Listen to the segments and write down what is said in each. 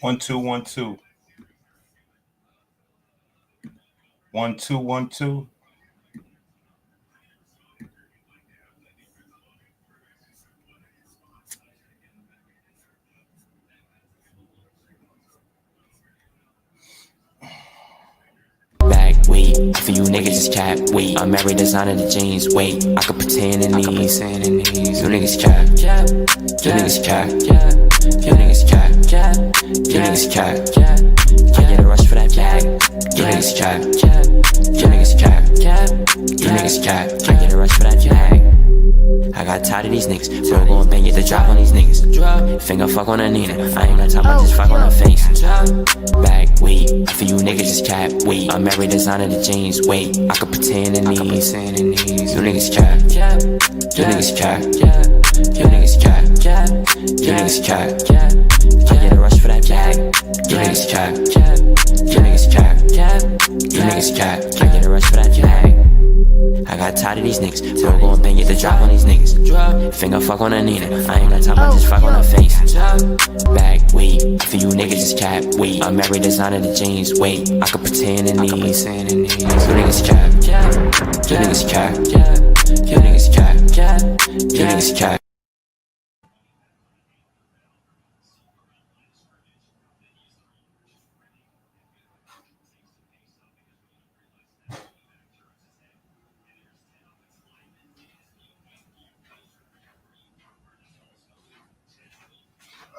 One, two, one, two. 1, 2, 1, 2. Back, wait, for you niggas is cap, wait. I'm married, designing the jeans, wait. I could pretend in these, you niggas cap, you niggas cap, you niggas cap, you niggas cap. I get a rush for that bag, you niggas cap, you niggas cap, you niggas cap. I get a rush for that bag. I got tired of these niggas, bro, gon' bang it, the drop on these niggas. Finger fuck on a Nina, I ain't got time, I just fuck on her face. Back, wait, for you niggas is cap, wait. I'm married, designing the jeans, wait. I could pretend in these, you niggas cap, you niggas cap, you niggas cap, you niggas cap. I get a rush for that bag, you niggas cap, you niggas cap, you niggas cap. I get a rush for that bag. I got tired of these niggas, bro, gon' bang it, the drop on these niggas. Finger fuck on a Nina, I ain't got time, I just fuck on her face. Back, wait, for you niggas is cap, wait. I'm married, designing the jeans, wait. I could pretend in these, you niggas cap, you niggas cap, you niggas cap, you niggas cap.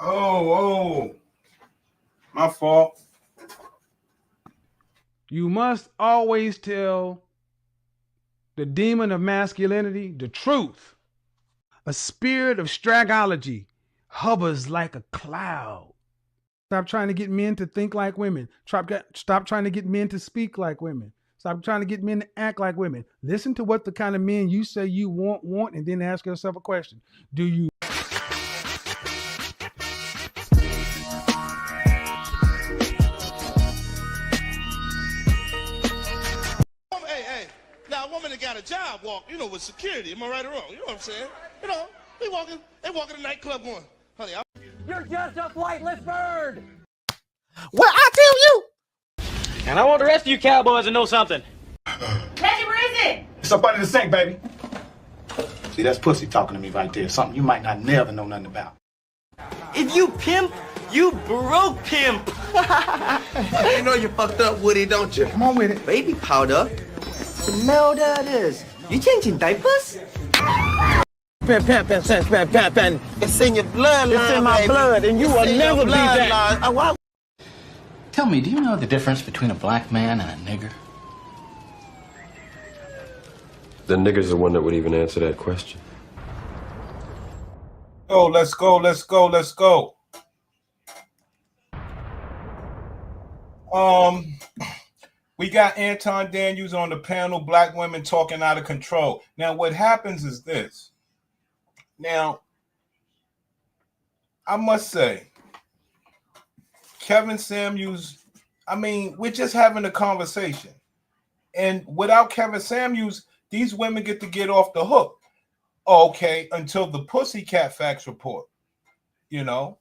Oh, my fault. You must always tell the demon of masculinity the truth. A spirit of stragology hovers like a cloud. Stop trying to get men to think like women. Stop trying to get men to speak like women. Stop trying to get men to act like women. Listen to what the kind of men you say you want, and then ask yourself a question. Do you? Hey, now a woman that got a job walk, with security, am I right or wrong? You know what I'm saying? They walking the nightclub going, honey, you're just a flightless bird! Well, I tell you! And I want the rest of you cowboys to know something. Reggie, where is it? It's up under the sink, baby. See, that's pussy talking to me right there. Something you might not never know nothing about. If you pimp, you broke pimp. You know you fucked up, Woody, don't you? Come on with it. Baby powder? Smell that is. You changing diapers? Pimp. It's in your blood, It's in my blood, and you will never be that. Tell me, do you know the difference between a black man and a nigger? The nigger's the one that would even answer that question. Oh, let's go. We got Anton Daniels on the panel, Black Women Talking Out of Control. Now, what happens is this. Now, I must say, Kevin Samuels, we're just having a conversation. And without Kevin Samuels, these women get off the hook. Okay, until the Pussycat Facts report. Not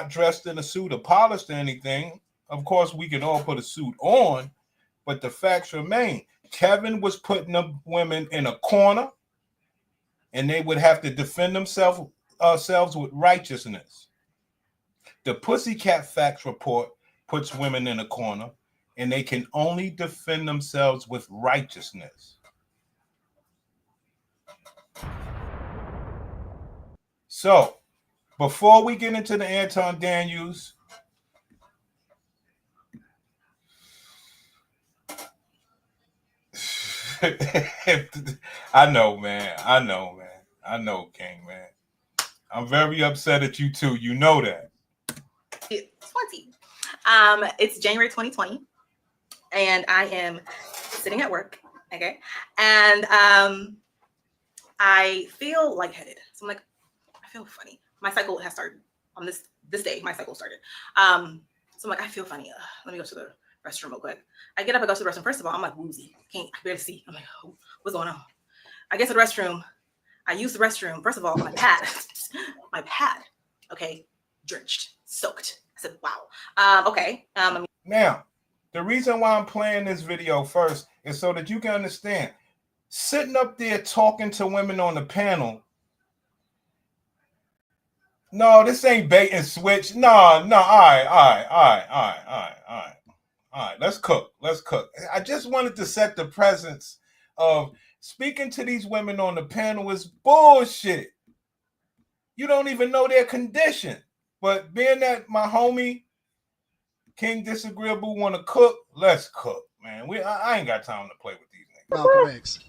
dressed in a suit or polished or anything. Of course, we can all put a suit on, but the facts remain. Kevin was putting the women in a corner, and they would have to defend themselves with righteousness. The Pussycat Facts report puts women in a corner, and they can only defend themselves with righteousness. So, before we get into the Anton Daniels, I know, King, man. I'm very upset at you too. You know that. 20. It's January 2020, and I am sitting at work. Okay, and I feel lightheaded. So I'm like, I feel funny. My cycle has started on this day. My cycle started. So I'm like, I feel funny. Let me go to the restroom real quick. I get up and go to the restroom. First of all, I'm like woozy. I barely see. I'm like, oh, what's going on? I get to the restroom. I use the restroom. First of all, my pad, okay, drenched, soaked. I said, wow. Okay. Now, the reason why I'm playing this video first is so that you can understand. Sitting up there talking to women on the panel. No, this ain't bait and switch. No. All right. Let's cook. I just wanted to set the presence of speaking to these women on the panel is bullshit. You don't even know their condition. But being that my homie King Disagreeable want to cook, let's cook, man. I ain't got time to play with these niggas. Malcolm X.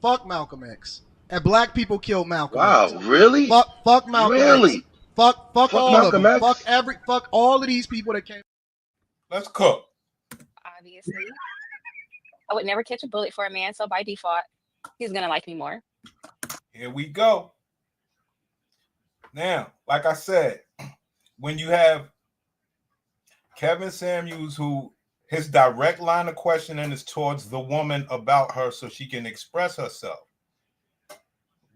Fuck Malcolm X. And black people killed Malcolm X. Wow, really? Fuck Malcolm really? X. Fuck all Malcolm of them. X? Fuck all of these people that came. Let's cook. Obviously. I would never catch a bullet for a man, so by default, he's gonna like me more. Here we go. Now, like I said, when you have Kevin Samuels, who his direct line of questioning is towards the woman about her so she can express herself.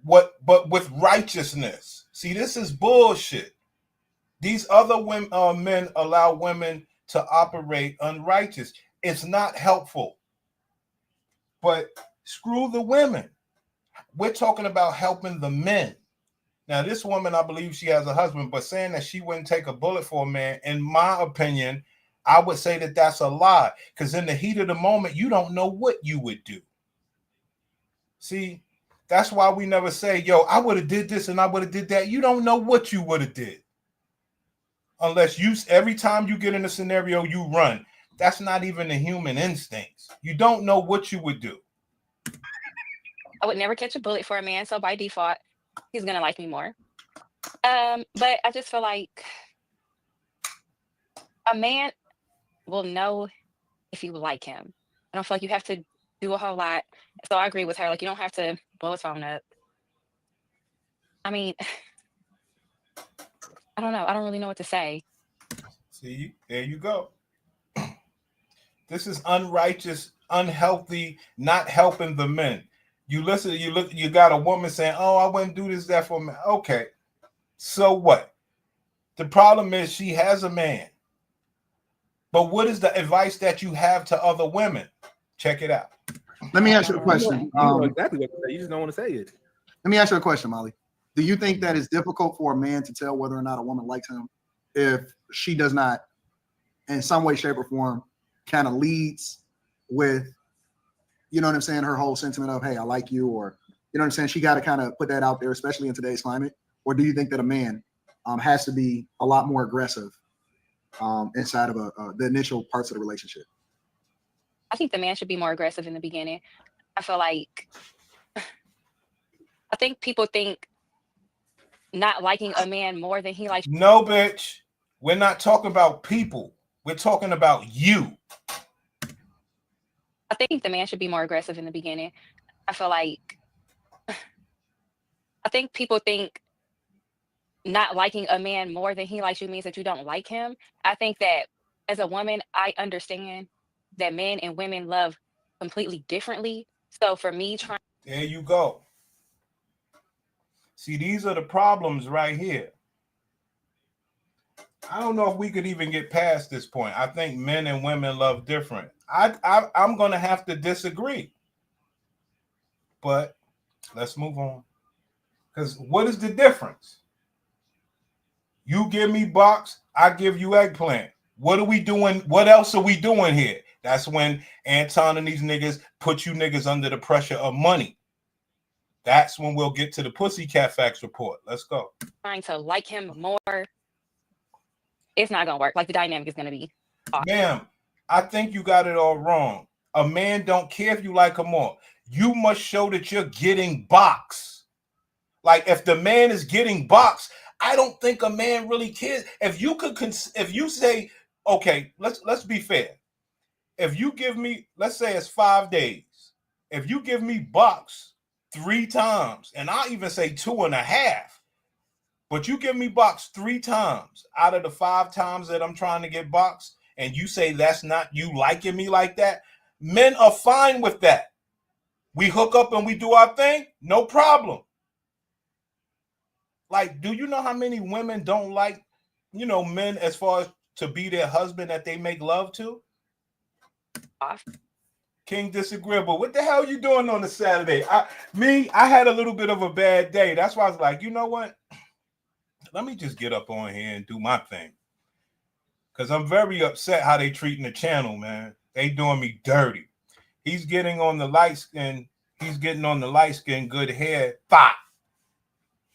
But with righteousness. See, this is bullshit. These other women, men allow women to operate unrighteous. It's not helpful. But screw the women. We're talking about helping the men. Now, this woman, I believe she has a husband, but saying that she wouldn't take a bullet for a man, in my opinion, I would say that that's a lie. Because in the heat of the moment, you don't know what you would do. See, that's why we never say, yo, I would have did this and I would have did that. You don't know what you would have did. Unless every time you get in a scenario, you run. That's not even the human instincts. You don't know what you would do. I would never catch a bullet for a man, so by default, he's gonna like me more. But I just feel like a man will know if you like him. I don't feel like you have to do a whole lot. So I agree with her. Like, you don't have to blow his phone up. I mean, I don't know. I don't really know what to say. See, there you go. This is unrighteous, unhealthy, not helping the men. You listen, you got a woman saying, oh, I wouldn't do this, that for a man. Okay, so what? The problem is she has a man. But what is the advice that you have to other women? Check it out. Let me ask you a question. You know exactly what to say. You just don't want to say it. Let me ask you a question, Molly. Do you think that it's difficult for a man to tell whether or not a woman likes him if she does not, in some way, shape, or form, kind of leads with, you know what I'm saying, her whole sentiment of, hey, I like you, or, you know what I'm saying, she got to kind of put that out there, especially in today's climate? Or do you think that a man has to be a lot more aggressive inside of the initial parts of the relationship? I think the man should be more aggressive in the beginning. I feel like, I think people think not liking a man more than he likes. No, bitch. We're not talking about people. We're talking about you. I think the man should be more aggressive in the beginning. I feel like, I think people think not liking a man more than he likes you means that you don't like him. I think that as a woman, I understand that men and women love completely differently. So for me, there you go. See, these are the problems right here. I don't know if we could even get past this point. I think men and women love different. I'm going to have to disagree. But let's move on. Because what is the difference? You give me box, I give you eggplant. What are we doing? What else are we doing here? That's when Anton and these niggas put you niggas under the pressure of money. That's when we'll get to the Pussycat Facts report. Let's go. Trying to like him more, it's not going to work. Like, the dynamic is going to be off. Ma'am, I think you got it all wrong. A man don't care if you like him more. You must show that you're getting box. Like, if the man is getting box, I don't think a man really cares. If you could, if you say, okay, let's be fair. If you give me, let's say it's 5 days. If you give me box 3 times, and I even say 2.5, but you give me box 3 times out of the 5 times that I'm trying to get box, and you say that's not you liking me like that, men are fine with that. We hook up and we do our thing, no problem. Like, do you know how many women don't like men as far as to be their husband that they make love to? King Disagreeable, what the hell are you doing on a Saturday? I had a little bit of a bad day. That's why I was like, you know what? Let me just get up on here and do my thing. Because I'm very upset how they treating the channel, man. They doing me dirty. He's getting on the light skin. He's getting on the light skin, good hair thought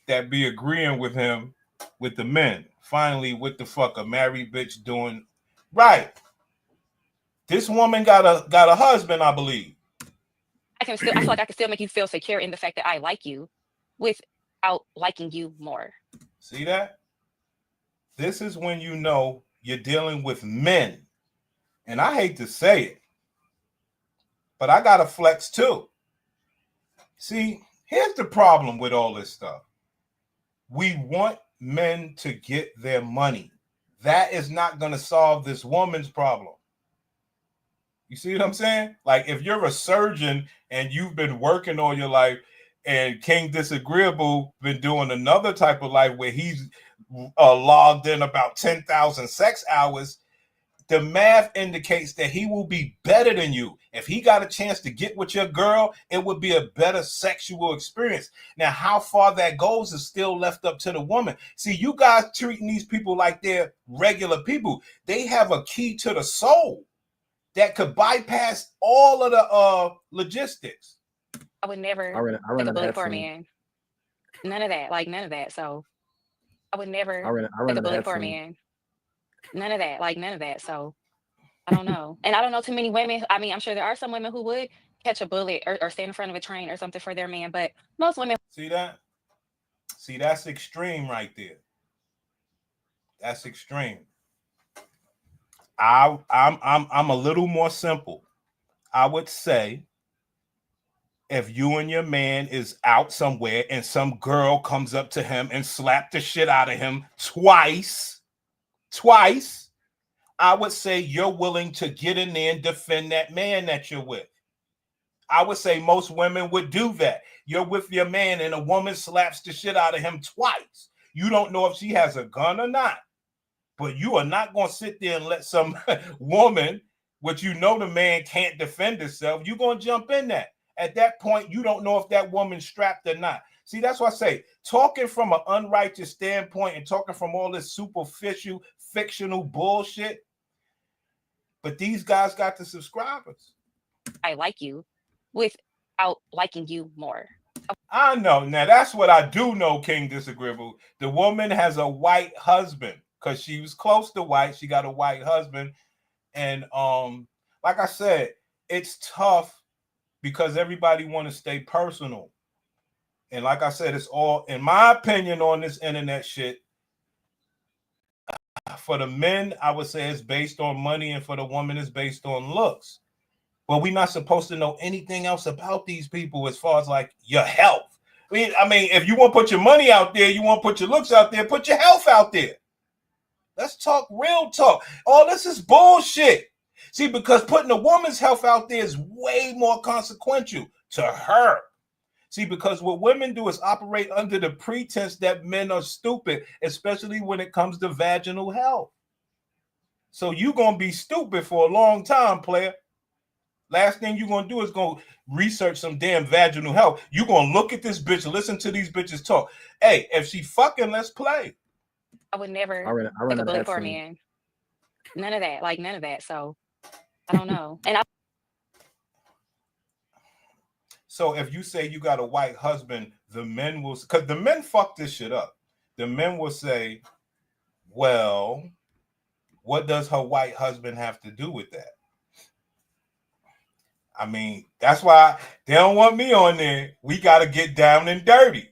that be agreeing with him with the men. Finally, what the fuck a married bitch doing? Right. This woman got a husband, I believe. I feel like I can still make you feel secure in the fact that I like you without liking you more. See that? This is when you know you're dealing with men. And I hate to say it, but I got to flex too. See, here's the problem with all this stuff. We want men to get their money. That is not going to solve this woman's problem. You see what I'm saying? Like, if you're a surgeon and you've been working all your life, and King Disagreeable been doing another type of life where he's logged in about 10,000 sex hours, the math indicates that he will be better than you. If he got a chance to get with your girl, it would be a better sexual experience. Now, how far that goes is still left up to the woman. See, you guys treating these people like they're regular people. They have a key to the soul that could bypass all of the logistics. I would never take a bullet for a man. None of that. Like, none of that. So I would never take a bullet for a man. None of that. Like, none of that. So I don't know. And I don't know too many women. I mean, I'm sure there are some women who would catch a bullet or stand in front of a train or something for their man, but most women. See that? See, that's extreme right there. That's extreme. I'm a little more simple. I would say if you and your man is out somewhere and some girl comes up to him and slap the shit out of him twice, I would say you're willing to get in there and defend that man that you're with. I would say most women would do that. You're with your man and a woman slaps the shit out of him twice. You don't know if she has a gun or not, but you are not going to sit there and let some woman, which you know the man can't defend herself, you're going to jump in that. At that point, you don't know if that woman's strapped or not. See, that's why I say talking from an unrighteous standpoint and talking from all this superficial, fictional bullshit. But these guys got the subscribers. I like you without liking you more. I know. Now, that's what I do know, King Disagreeable. The woman has a white husband because she was close to white. She got a white husband. And like I said, it's tough because everybody want to stay personal. And like I said, it's all, in my opinion, on this internet shit. For the men, I would say it's based on money, and for the woman, it's based on looks. But we're not supposed to know anything else about these people as far as like your health. I mean, if you want to put your money out there, you want to put your looks out there, put your health out there. Let's talk real talk. All this is bullshit. See, because putting a woman's health out there is way more consequential to her. See, because what women do is operate under the pretense that men are stupid, especially when it comes to vaginal health. So you're going to be stupid for a long time, player. Last thing you're going to do is go research some damn vaginal health. You're going to look at this bitch, listen to these bitches talk. Hey, if she fucking, let's play. I would never take a bullet for a man. None of that. Like, none of that. So I don't know. And So if you say you got a white husband, the men will, because the men fuck this shit up. The men will say, well, what does her white husband have to do with that? I mean, that's why they don't want me on there. We got to get down and dirty.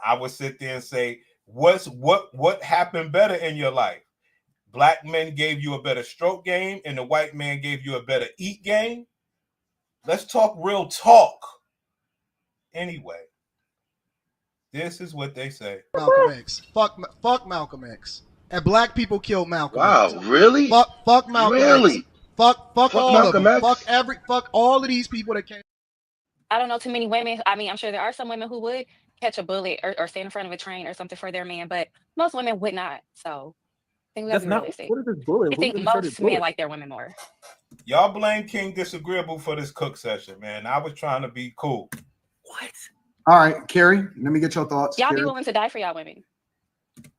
I would sit there and say, what happened better in your life? Black men gave you a better stroke game and the white man gave you a better eat game. Let's talk real talk. Anyway, this is what they say. Malcolm X. Fuck Malcolm X. And black people killed Malcolm X. Wow, really? Fuck Malcolm really? X. Fuck all Malcolm of them. X? Fuck all of these people that came. I don't know too many women. I mean, I'm sure there are some women who would catch a bullet or stand in front of a train or something for their man, but most women would not. So think That's that's not. realistic. What is this bullying? I Who think even said it's most men bullying? like their women more. Y'all blame King Disagreeable for this cook session, man. I was trying to be cool. What? All right, Carrie, let me get your thoughts. Y'all be Carrie. willing to die for y'all women.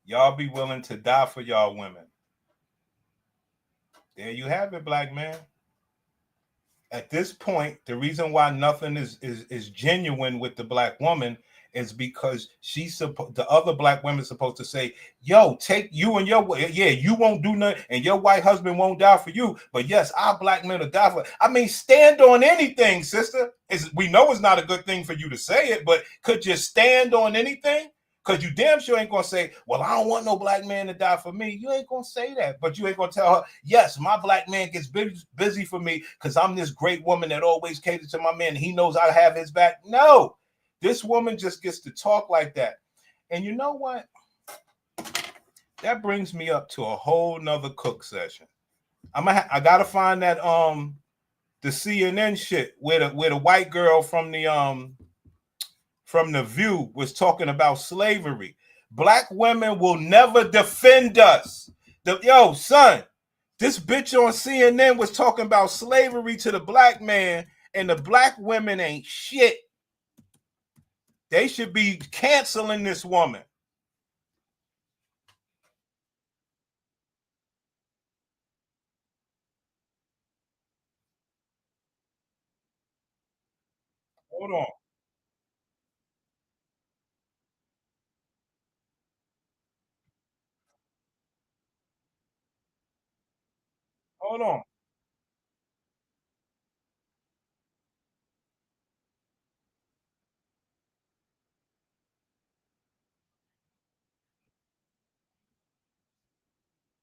Y'all be willing to die for y'all women. There you have it, black man. At this point, the reason why nothing is genuine with the black woman is because the other black women supposed to say, yo, take you and your, yeah, you won't do nothing and your white husband won't die for you. But yes, our black men will die for. I mean, stand on anything, sister. We know it's not a good thing for you to say it, but could you stand on anything? Because you damn sure ain't going to say, well, I don't want no black man to die for me. You ain't going to say that. But you ain't going to tell her, yes, my black man gets busy for me because I'm this great woman that always caters to my man. He knows I have his back. No, this woman just gets to talk like that. And you know what? That brings me up to a whole nother cook session. I got to find that the CNN shit where the white girl from the View was talking about slavery. Black women will never defend us. Yo, son, this bitch on CNN was talking about slavery to the black man, and the black women ain't shit. They should be canceling this woman. Hold on. Hold on.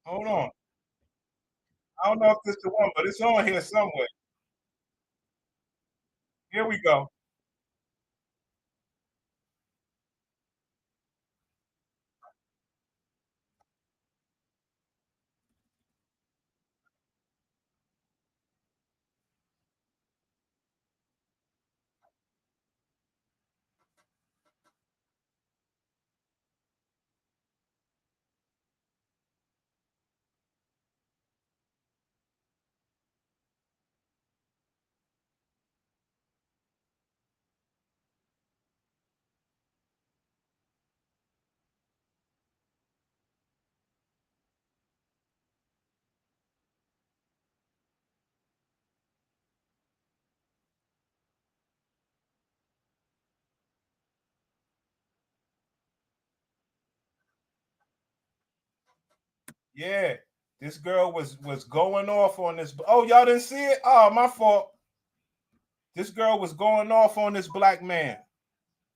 Hold on. I don't know if this is the one, but it's on here somewhere. Here we go. Yeah, this girl was going off on this. Oh, y'all didn't see it? Oh, my fault. This girl was going off on this black man.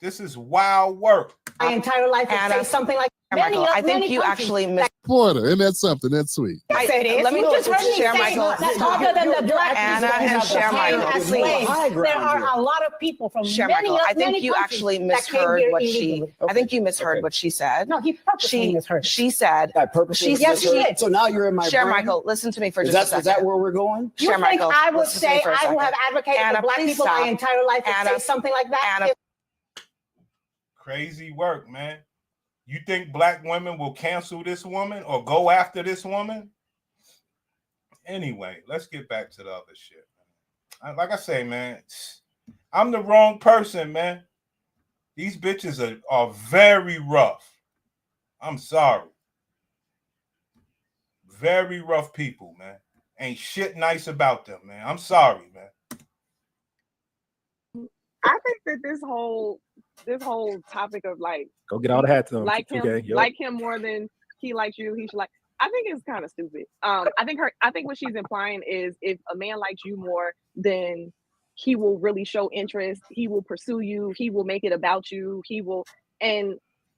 This is wild work. My entire life and say something like Michael, I think you actually missed. Porter, and that's something. That's sweet. Yes, it is. Let me You just heard me share say Michael. that other than the black Anna people and that share came Michael. as slaves, there are a lot of people from Share many, Michael. I think many you countries actually that came misheard here what illegally. I think you misheard what she said. No, he purposely misheard. She said. I purposely Yes, he misheard. did. So now you're in my Share brain? Michael. Listen to me for Is just a second. Is that where we're going? You Share think Michael. I would Listen to me say for a I who second. have advocated Anna, for black please people stop. my entire life would Anna, say something like that? Anna. Crazy work, man. You think black women will cancel this woman or go after this woman? Anyway, let's get back to the other shit. Like I say, man, I'm the wrong person, man. These bitches are very rough. I'm sorry. Very rough people, man. Ain't shit nice about them, man. I'm sorry, man. I think that this whole topic of like Go get all the hats on. like him, Okay, yep. like him more than he likes you, he should like. I think it's kind of stupid. I think what she's implying is if a man likes you more, then he will really show interest. He will pursue you. He will make it about you. He will, and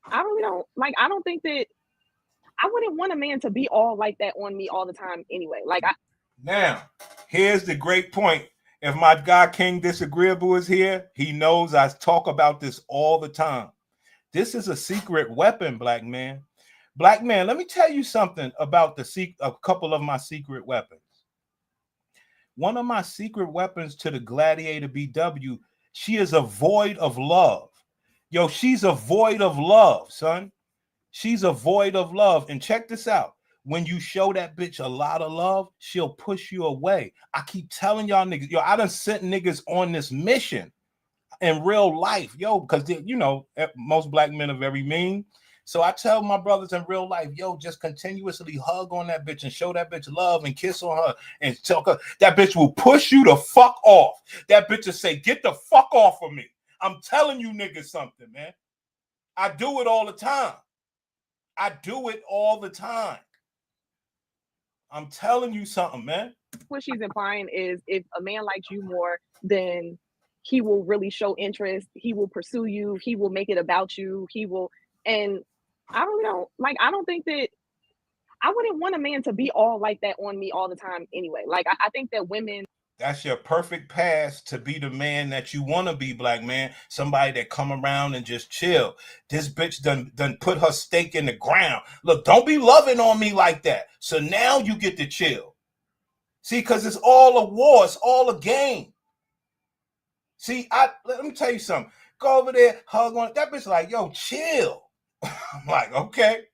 I really don't like. I don't think that I wouldn't want a man to be all like that on me all the time anyway. Now, here's the great point. If my guy King Disagreeable is here, he knows I talk about this all the time. This is a secret weapon, black man. Black man, let me tell you something about a couple of my secret weapons. One of my secret weapons to the Gladiator BW, she is a void of love. Yo, she's a void of love, son. She's a void of love. And check this out. when you show that bitch a lot of love, she'll push you away. I keep telling y'all niggas, yo, I done sent niggas on this mission in real life, yo, because you know most black men are very mean. So I tell my brothers in real life, yo, just continuously hug on that bitch and show that bitch love and kiss on her and tell her that bitch will push you the fuck off. That bitch will say, get the fuck off of me. I'm telling you niggas something, man. I do it all the time. I do it all the time. I'm telling you something, man. What she's implying is if a man likes you more, then he will really show interest. He will pursue you. He will make it about you. He will, and I really don't like. I don't think that I wouldn't want a man to be all like that on me all the time anyway. Like I think that women. That's your perfect pass to be the man that you want to be, black man. Somebody that come around and just chill. This bitch done put her stake in the ground. Look, don't be loving on me like that. So now you get to chill. See, because it's all a war. It's all a game. See, let me tell you something. Go over there, hug on that bitch like, yo, chill. I'm like, okay.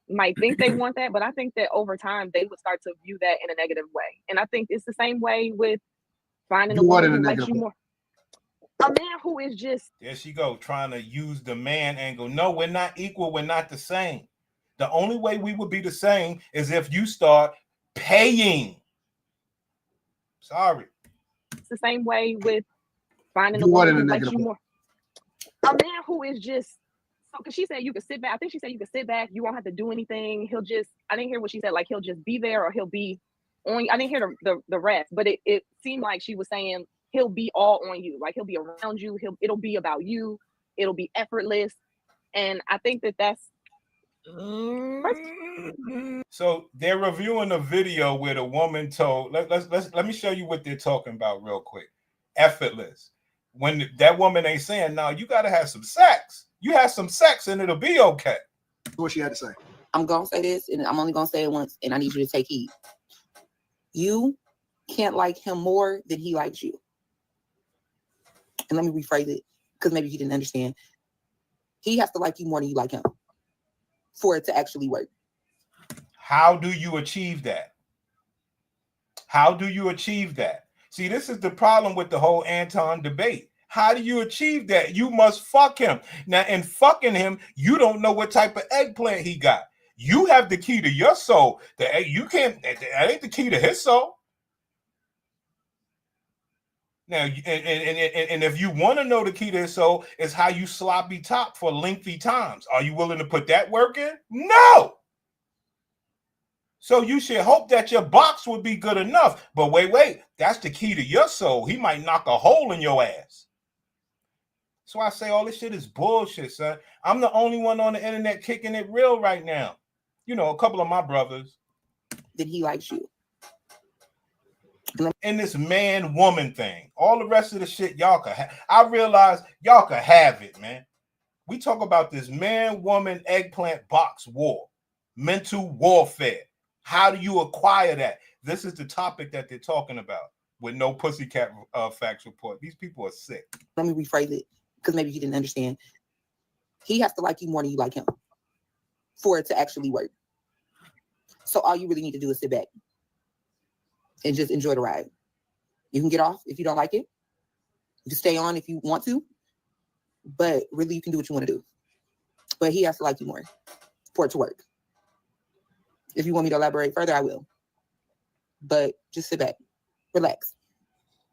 Might think they want that, but I think that over time they would start to view that in a negative way. And I think it's the same way with finding a woman who likes you more. A man who is just there she go, trying to use the man angle. No, we're not equal. We're not the same. The only way we would be the same is if you start paying. Sorry. It's the same way with finding a woman who likes you more. A man who is just because she said you could sit back. I think she said you could sit back. You won't have to do anything. He'll just. I didn't hear what she said. Like he'll just be there, or he'll be on. I didn't hear the rest, but it seemed like she was saying he'll be all on you. Like he'll be around you. It'll be about you. It'll be effortless, and I think that's. So they're reviewing a video where the woman told. Let me show you what they're talking about real quick. Effortless. When that woman ain't saying, "No, you got to have some sex." You have some sex and it'll be okay. What she had to say. I'm going to say this, and I'm only going to say it once, and I need you to take heed. You can't like him more than he likes you. And let me rephrase it, because maybe you didn't understand. He has to like you more than you like him for it to actually work. How do you achieve that? How do you achieve that? See, this is the problem with the whole Anton debate. How do you achieve that? You must fuck him. Now, in fucking him, you don't know what type of eggplant he got. You have the key to your soul. You can't, that ain't the key to his soul. Now, and if you want to know the key to his soul, is how you sloppy top for lengthy times. Are you willing to put that work in? No. So you should hope that your box would be good enough. But wait, that's the key to your soul. He might knock a hole in your ass. So I say all this shit is bullshit, son. I'm the only one on the internet kicking it real right now. You know, a couple of my brothers. That he likes you. In this man-woman thing. All the rest of the shit y'all can have. I realize y'all can have it, man. We talk about this man-woman eggplant box war. Mental warfare. How do you acquire that? This is the topic that they're talking about with no pussycat facts report. These people are sick. Let me rephrase it, because maybe you didn't understand. He has to like you more than you like him for it to actually work. So all you really need to do is sit back and just enjoy the ride. You can get off if you don't like it. You can stay on if you want to. But really, you can do what you want to do. But he has to like you more for it to work. If you want me to elaborate further, I will. But just sit back. Relax.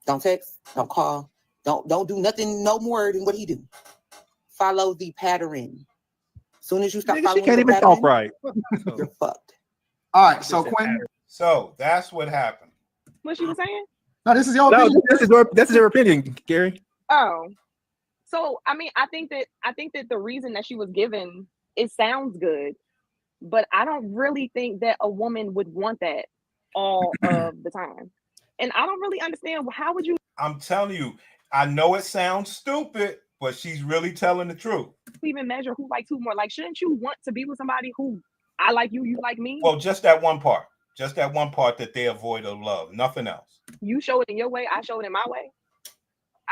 Don't text. Don't call. Don't do nothing no more than what he do. Follow the pattern. As soon as you stop following she can't the even pattern, talk right. you're fucked. All right, so Quinn. So that's what happened. What she was saying? No, this is your No, opinion. this is your opinion, Gary. Oh, so I mean, I think that the reason that she was given, it sounds good, but I don't really think that a woman would want that all of the time. And I don't really understand, how would you? I'm telling you, I know it sounds stupid, but she's really telling the truth. Even measure who likes who more? Like, shouldn't you want to be with somebody who I like you, you like me? Well, just that one part. Just that one part that they avoid of love. Nothing else. You show it in your way, I show it in my way.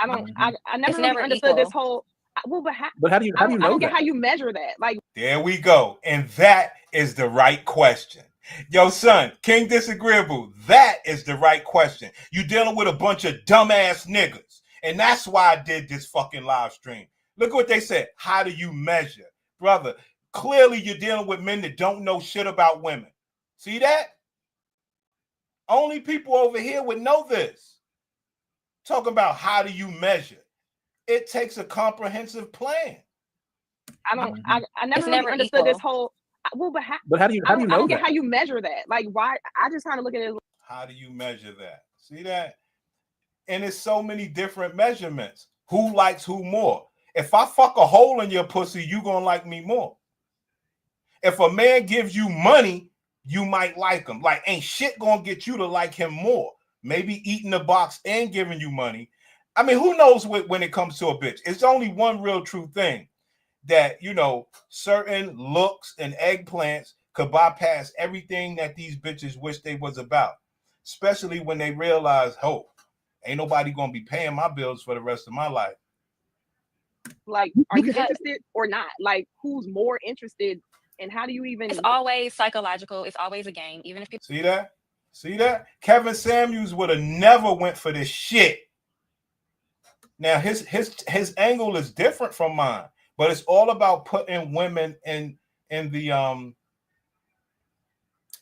I don't. I never It's really never understood equal. this whole. Well, but But how do you I know don't get that? how you measure that. Like, There we go. And that is the right question. Yo, son, King Disagreeable, that is the right question. You dealing with a bunch of dumbass niggas. And that's why I did this fucking live stream. Look what they said. How do you measure? Brother, clearly you're dealing with men that don't know shit about women. See that? Only people over here would know this. Talking about how do you measure? It takes a comprehensive plan. I never really never understood this equal. whole. Well, but how do you I don't know get that? how you measure that. Like, why? I just kind of look at it. How do you measure that? See that? And it's so many different measurements. Who likes who more? If I fuck a hole in your pussy, you gonna like me more. If a man gives you money, you might like him. Like, ain't shit gonna get you to like him more. Maybe eating the box and giving you money. I mean, who knows when it comes to a bitch? It's only one real true thing, that, you know, certain looks and eggplants could bypass everything that these bitches wish they was about, especially when they realize, oh, ain't nobody gonna be paying my bills for the rest of my life. Like, are you interested or not? Like, who's more interested, and how do you even? It's always psychological. It's always a game. Even if people See that? See that? Kevin Samuels would have never went for this shit. Now his angle is different from mine, but it's all about putting women in the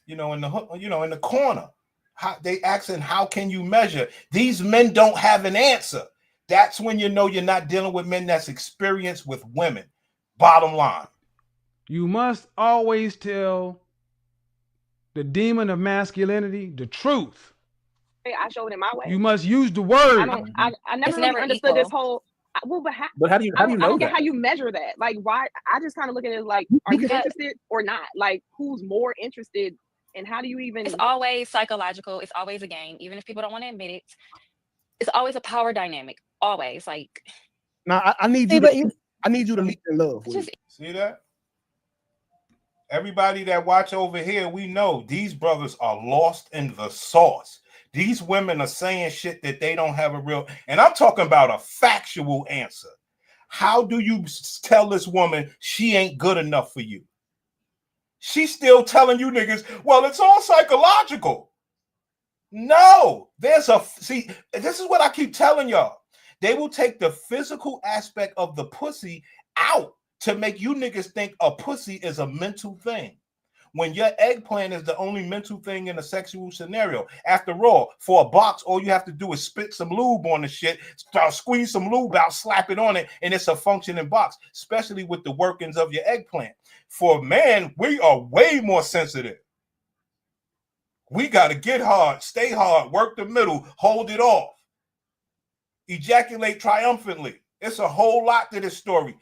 in the corner. How they asking, how can you measure? These men don't have an answer. That's when you know you're not dealing with men that's experienced with women. Bottom line. You must always tell the demon of masculinity the truth. I showed it my way. You must use the word. I never really understood this whole. Well, but how do you I know don't get that? how you measure that. Like, why? I just kind of look at it like, are you interested or not? Like, who's more interested, and how do you even? It's always psychological. It's always a game. Even if people don't want to admit it, it's always a power dynamic. Always. Like, Now I need you. I need you to lead in love. See that? Everybody that watch over here, we know these brothers are lost in the sauce. These women are saying shit that they don't have a real, and I'm talking about a factual answer. How do you tell this woman she ain't good enough for you? She's still telling you niggas, well, it's all psychological. No, this is what I keep telling y'all. They will take the physical aspect of the pussy out to make you niggas think a pussy is a mental thing, when your eggplant is the only mental thing in a sexual scenario. After all, for a box, all you have to do is spit some lube on the shit, squeeze some lube out, slap it on it, and it's a functioning box, especially with the workings of your eggplant. For man, we are way more sensitive. We got to get hard, stay hard, work the middle, hold it off, ejaculate triumphantly. It's a whole lot to this story.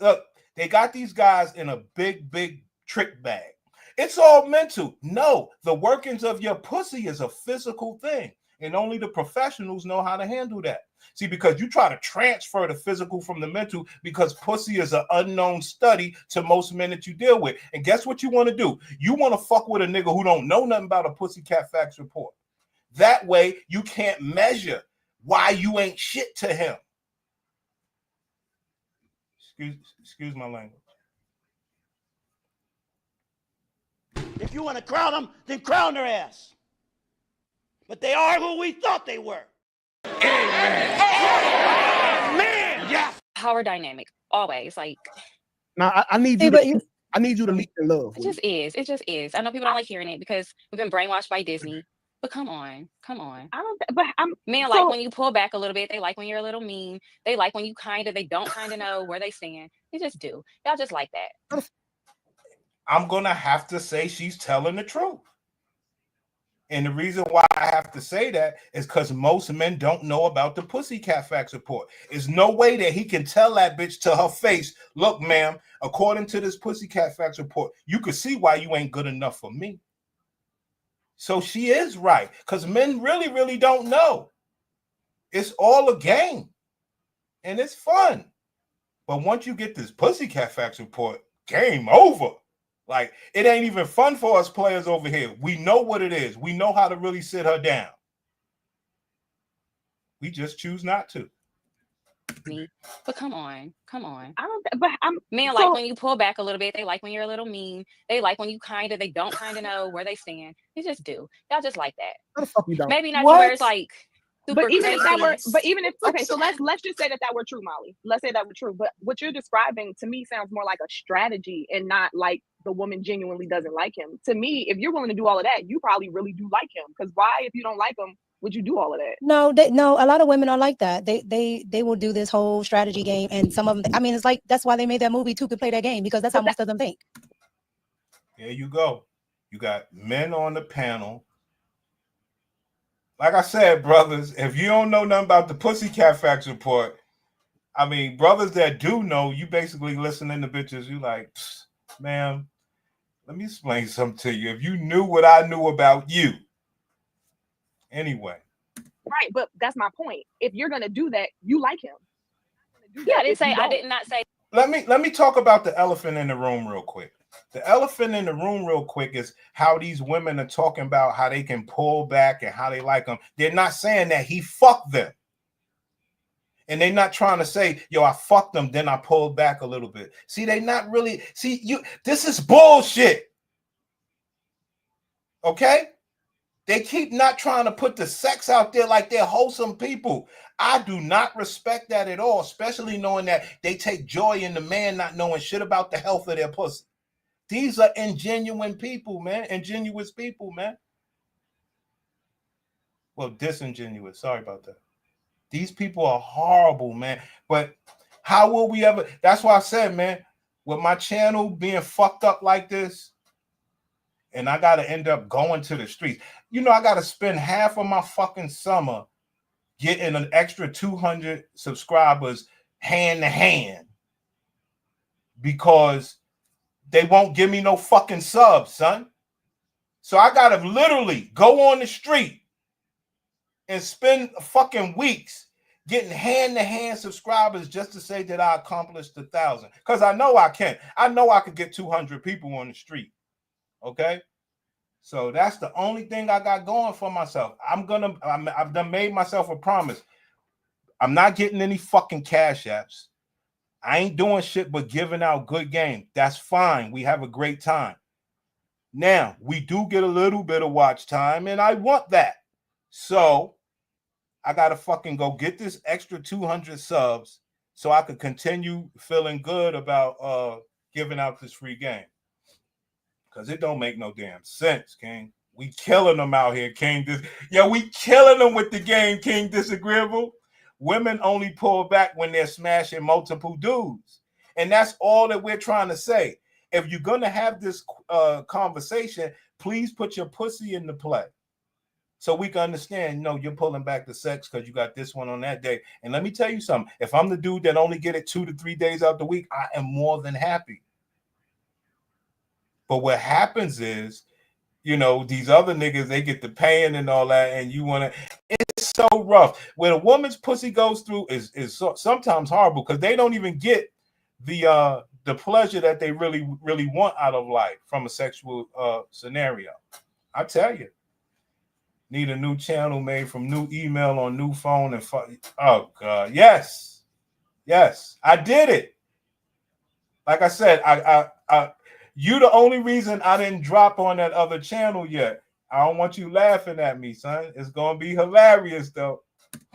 Look, they got these guys in a big trick bag. It's all mental. No, the workings of your pussy is a physical thing, and only the professionals know how to handle that. See, because you try to transfer the physical from the mental, because pussy is an unknown study to most men that you deal with. And guess what you want to do? You want to fuck with a nigga who don't know nothing about a Pussycat Facts report. That way, you can't measure why you ain't shit to him. Excuse my language. If you want to crown them, then crown their ass. But they are who we thought they were. Amen. Yes. Power dynamic. Always. Like, now I need you. I need you to lead in love. It just is. It just is. I know people don't like hearing it because we've been brainwashed by Disney. But come on. I don't. But men like when you pull back a little bit. They like when you're a little mean. They like when you they don't kind of know where they stand. They just do. Y'all just like that. I'm gonna have to say she's telling the truth. And the reason why I have to say that is because most men don't know about the Pussycat Facts report. There's no way that he can tell that bitch to her face, look, ma'am, according to this Pussycat Facts report, you can see why you ain't good enough for me. So she is right, because men really don't know. It's all a game, and it's fun. But once you get this Pussycat Facts report, game over. Like, it ain't even fun for us players over here. We know what it is. We know how to really sit her down. We just choose not to. me. But come on. I don't. But I'm Men so, like when you pull back a little bit. They like when you're a little mean. They like when you they don't kind of know where they stand. They just do. Y'all just like that. How the fuck you don't? Maybe not to where it's like super But even if that were, crazy. but even if okay, so let's just say that were true, Molly. Let's say that were true. But what you're describing to me sounds more like a strategy and not like the woman genuinely doesn't like him. To me, if you're willing to do all of that, you probably really do like him. Because why, if you don't like him, would you do all of that? No, a lot of women are like that. They will do this whole strategy game, and some of them. I mean, it's like that's why they made that movie too, could play that game, because that's how most of them think. There you go. You got men on the panel. Like I said, brothers, if you don't know nothing about the Pussycat Facts report, I mean, brothers that do know, you basically listening to bitches, you like, ma'am, let me explain something to you. If you knew what I knew about you. Anyway. Right, but that's my point. If you're gonna do that, you like him. Yeah, I did not say. Let me talk about the elephant in the room real quick. The elephant in the room real quick is how these women are talking about how they can pull back and how they like them. They're not saying that he fucked them. And they're not trying to say, yo, I fucked them, then I pulled back a little bit. See, they not really, this is bullshit. Okay? They keep not trying to put the sex out there like they're wholesome people. I do not respect that at all, especially knowing that they take joy in the man not knowing shit about the health of their pussy. These are ingenuine people, man. Ingenuous people, man. Well, disingenuous. Sorry about that. These people are horrible, man. But how will we ever? That's why I said, man, with my channel being fucked up like this, and I got to end up going to the streets. You know, I got to spend half of my fucking summer getting an extra 200 subscribers hand to hand because they won't give me no fucking subs, son. So I got to literally go on the street and spend fucking weeks getting hand-to-hand subscribers just to say that I accomplished 1,000. Because I know I can. I know I could get 200 people on the street. Okay? So that's the only thing I got going for myself. I've done made myself a promise. I'm not getting any fucking cash apps. I ain't doing shit but giving out good game. That's fine. We have a great time. Now, we do get a little bit of watch time, and I want that. So I got to fucking go get this extra 200 subs so I could continue feeling good about giving out this free game. Because it don't make no damn sense, King. We killing them out here, King. We killing them with the game, King Disagreeable. Women only pull back when they're smashing multiple dudes. And that's all that we're trying to say. If you're going to have this conversation, please put your pussy into play. So we can understand, you're pulling back the sex because you got this one on that day. And let me tell you something. If I'm the dude that only get it 2 to 3 days out the week, I am more than happy. But what happens is, these other niggas, they get the paying and all that, and you want to, it's so rough. When a woman's pussy goes through is sometimes horrible because they don't even get the pleasure that they really, really want out of life from a sexual scenario. I tell you. Need a new channel made from new email on new phone and oh God, yes, I did it. Like I said, I you the only reason I didn't drop on that other channel yet. I don't want you laughing at me, son. It's gonna be hilarious though.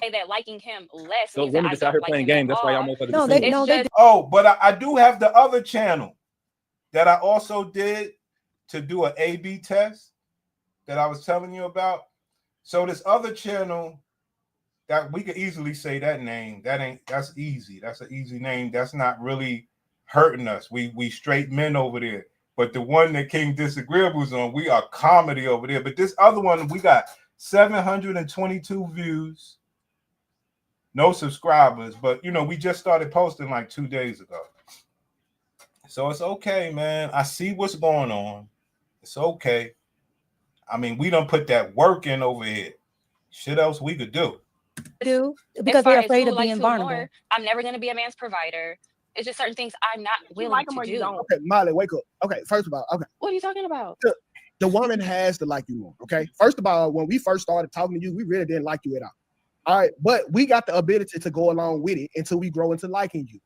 Say that liking him less. So women just out here playing games. That's why y'all motherfuckers. Oh, but I do have the other channel that I also did to do an A/B test that I was telling you about. So this other channel that we could easily say that name, that's easy. That's an easy name. That's not really hurting us. We straight men over there. But the one that King Disagreeable's on, we are comedy over there. But this other one, we got 722 views, no subscribers. But we just started posting like 2 days ago. So it's okay, man. I see what's going on. It's okay. I mean, we don't put that work in over here. Shit else we could do. Because they're afraid of being vulnerable. I'm never going to be a man's provider. It's just certain things I'm not willing to do. Okay, Molly, wake up. Okay, first of all, what are you talking about? The woman has to like you more. Okay, first of all, when we first started talking to you, we really didn't like you at all. All right, but we got the ability to go along with it until we grow into liking you.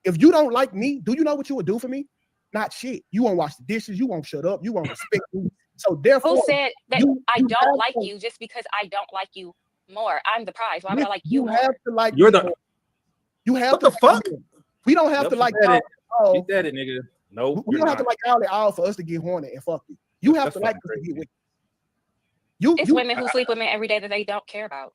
If you don't like me, do you know what you would do for me? Not shit. You won't wash the dishes. You won't shut up. You won't respect me. So therefore, Who said that I you don't have like to- you just because I don't like you more? I'm the prize. Why would I like you you have more? to like You're me the- more. You have What to the fuck? like me. We don't have Yep, to she like said y'all it. all. She said it, nigga. Nope, We you're don't have to not. like y'all at all for us to get horny and fuck you. You have That's to like fucking us to crazy. get with you. It's women who sleep with men every day that they don't care about.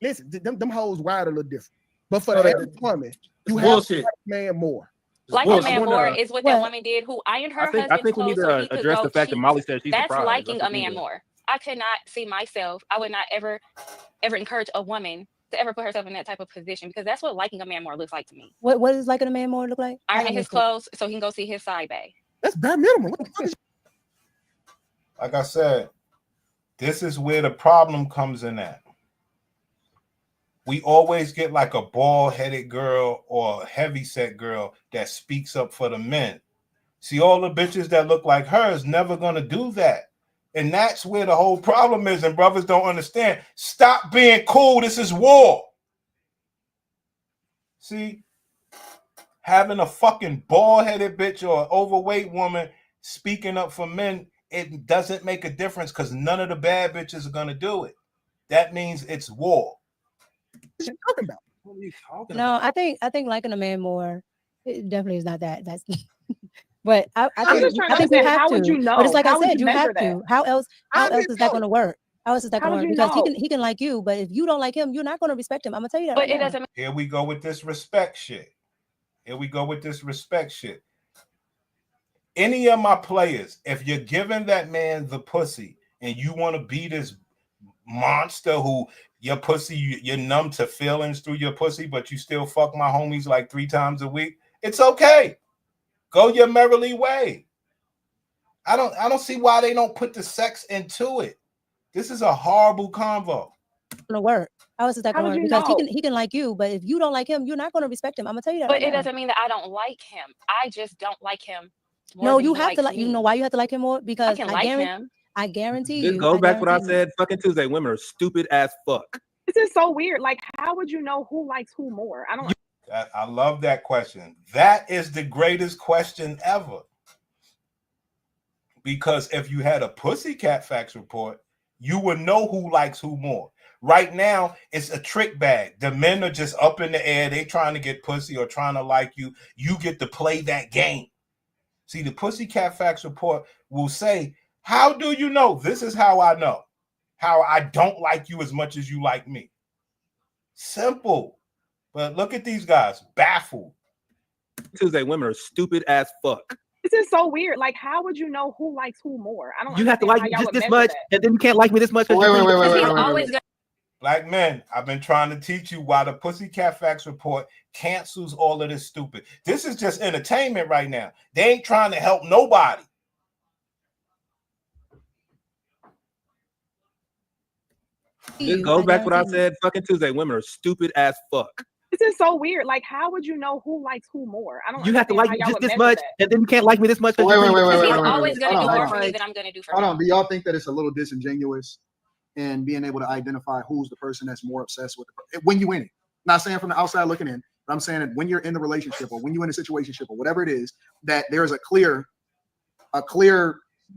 Listen, them hoes wired a little different. But for No, the they- average woman, you it's have bullshit. to like man more. Like Well, a man I wanna- more is what that woman did who ironed her I think husband's we need clothes so to he could address go the fact that cheat. Molly said she's That's surprised. liking That's a what we man need. more. I could not see myself. I would not ever encourage a woman to ever put herself in that type of position because that's what liking a man more looks like to me. What does liking a man more look like? Ironing his clothes so he can go see his side bay. That's bare minimum. What the fuck is Like I said, this is where the problem comes in at. We always get like a bald-headed girl or a heavy-set girl that speaks up for the men. See, all the bitches that look like her is never going to do that. And that's where the whole problem is, and brothers don't understand. Stop being cool. This is war. See, having a fucking bald-headed bitch or an overweight woman speaking up for men, it doesn't make a difference because none of the bad bitches are going to do it. That means it's war. you talking about? What are you talking No, about? I think liking a man more, it definitely is not that. That's but I I'm think just trying to I think you understand, have how to. would you But it's know? like How I would said, you you have measure that? to. How else is that going to work? How else is that How going to would work? you Because know? he can like you, but if you don't like him, you're not going to respect him. I'm gonna tell you that But right it now. doesn't Here we go with this respect shit. Here we go with this respect shit. Any of my players, if you're giving that man the pussy and you want to be this monster who your pussy, you're numb to feelings through your pussy, but you still fuck my homies like 3 times a week, it's okay. Go your merrily way. I don't see why they don't put the sex into it. This is a horrible convo. Gonna work. How else is that How going would to work? you Because know? he can like you, but if you don't like him, you're not going to respect him. I'm gonna tell you that But right it now. doesn't mean that I don't like him. I just don't like him more No, than you he have to likes like. You know me. why you have to like him more? I Because can like him. I guarantee This you. goes back to what I guarantee you. said fucking Tuesday. Women are stupid as fuck. This is so weird. Like, how would you know who likes who more? I don't. I love that question. That is the greatest question ever. Because if you had a pussycat facts report, you would know who likes who more. Right now, it's a trick bag. The men are just up in the air. They trying to get pussy or trying to like you. You get to play that game. See, the pussycat facts report will say, how do you know? This is how I know. How I don't like you as much as you like me. Simple. But look at these guys, baffled. Tuesday, women are stupid as fuck. This is so weird. Like, how would you know who likes who more? I don't. You have to understand like how me y'all just would this measure much, that. and then you can't like me this much. Wait. Black men, I've been trying to teach you why the Pussycat Facts report cancels all of this stupid. This is just entertainment right now. They ain't trying to help nobody. This goes back to what I said fucking Tuesday. Women are stupid as fuck. This is so weird. Like, how would you know who likes who more? I don't. You have to like me understand how just y'all would this measure much, that. and then you can't like me this much. Wait. He's always going to do Hold more on. for me than I'm going to do for Hold him. on. Do y'all think that it's a little disingenuous in being able to identify who's the person that's more obsessed with when you in it? Not saying from the outside looking in, but I'm saying that when you're in the relationship or when you're in a situationship or whatever it is, that there's a clear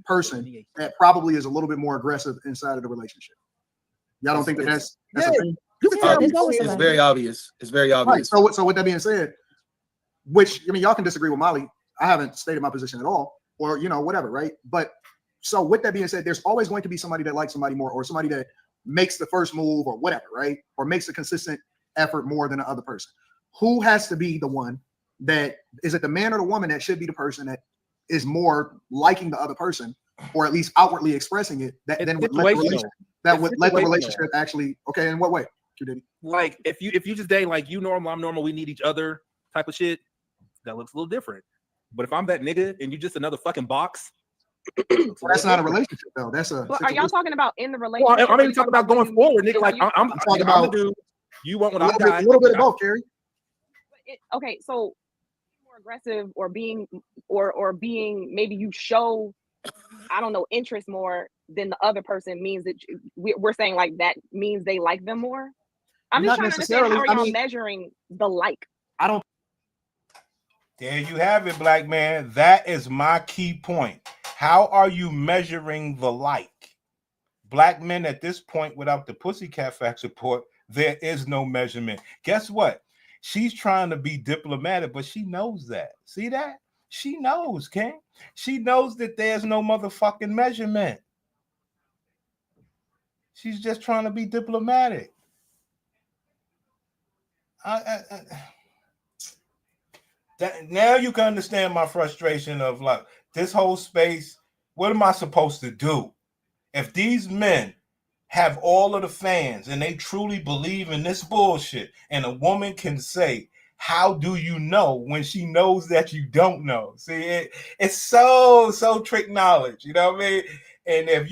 person that probably is a little bit more aggressive inside of the relationship. Y'all don't think that that's a thing? You can tell. It's very obvious. It's very obvious. Right. So with that being said, which I mean, y'all can disagree with Molly. I haven't stated my position at all, or whatever, right? But so with that being said, there's always going to be somebody that likes somebody more, or somebody that makes the first move, or whatever, right? Or makes a consistent effort more than the other person. Who has to be the one that is it? The man or the woman that should be the person that is more liking the other person, or at least outwardly expressing it? That then would let the relationship actually. Okay, in what way? Like if you just date like you normal, I'm normal, we need each other type of shit, that looks a little different. But if I'm that nigga and you just another fucking box, that's not a relationship though. That's a. But are y'all talking about in the Well, relationship? I'm even talking about going forward, nigga. Like I'm talking about the dude. You want what a I little got? bit, a little bit of both, Carrie. Okay, so more aggressive or being maybe you show, I don't know, interest more than the other person means that we're saying like that means they like them more. I'm just Not trying to understand how necessarily. are I y'all mean, measuring the like? I don't. There you have it, black man. That is my key point. How are you measuring the like? Black men at this point, without the Pussycat Facts report, there is no measurement. Guess what? She's trying to be diplomatic, but she knows that. See that? She knows, King. She knows that there's no motherfucking measurement. She's just trying to be diplomatic. Now you can understand my frustration of like this whole space. What am I supposed to do? If these men have all of the fans and they truly believe in this bullshit, and a woman can say, how do you know, when she knows that you don't know? See, it's so trick knowledge, you know what I mean? And if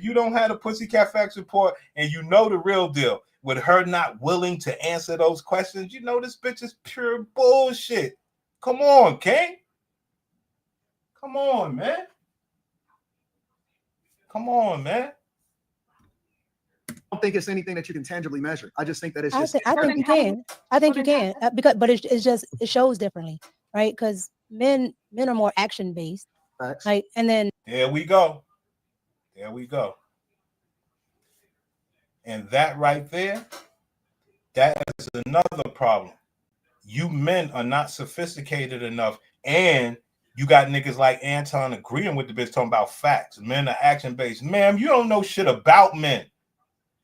you don't have a Pussycat Facts report and you know the real deal, with her not willing to answer those questions, you know this bitch is pure bullshit. Come on, King. Come on, man. Come on, man. I don't think it's anything that you can tangibly measure. I just think that it's I just. think you can. I think you can because, but it's just it shows differently, right? Because men are more action based, right? And then there we go. There we go. And that right there, that is another problem. You men are not sophisticated enough, and you got niggas like Anton agreeing with the bitch talking about facts. Men are action based. Ma'am, you don't know shit about men.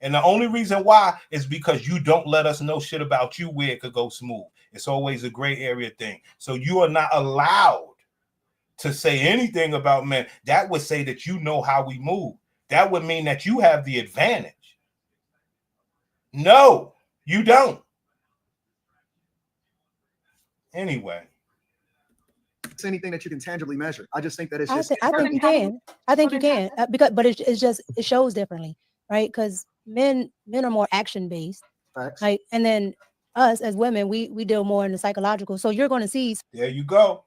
And the only reason why is because you don't let us know shit about you where it could go smooth. It's always a gray area thing. So you are not allowed to say anything about men. That would say that you know how we move. That would mean that you have the advantage. No, you don't. Anyway. It's anything that you can tangibly measure. I just think that it's just. I think you can. I think you can because, but it's just it shows differently, right? Because men are more action based, right? And then us as women, we deal more in the psychological. So you're going to see. There you go.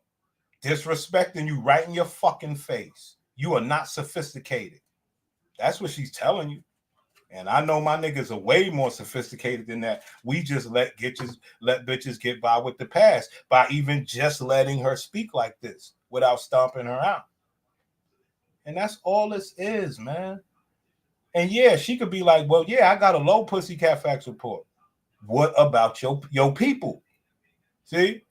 Disrespecting you right in your fucking face. You are not sophisticated. That's what she's telling you. And I know my niggas are way more sophisticated than that. We just let bitches get by with the past by even just letting her speak like this without stomping her out. And that's all this is, man. And yeah, she could be like, well, yeah, I got a low Pussycat Facts report. What about your people? See?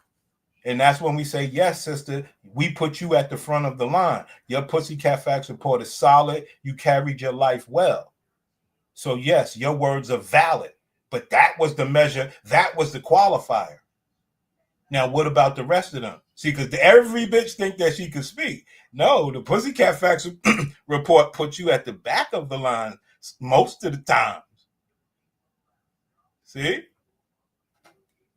And that's when we say, yes, sister, we put you at the front of the line. Your Pussycat Facts report is solid. You carried your life well. So yes, your words are valid, but that was the measure. That was the qualifier. Now, what about the rest of them? See, because every bitch think that she could speak. No, the Pussycat Facts report puts you at the back of the line most of the time. See?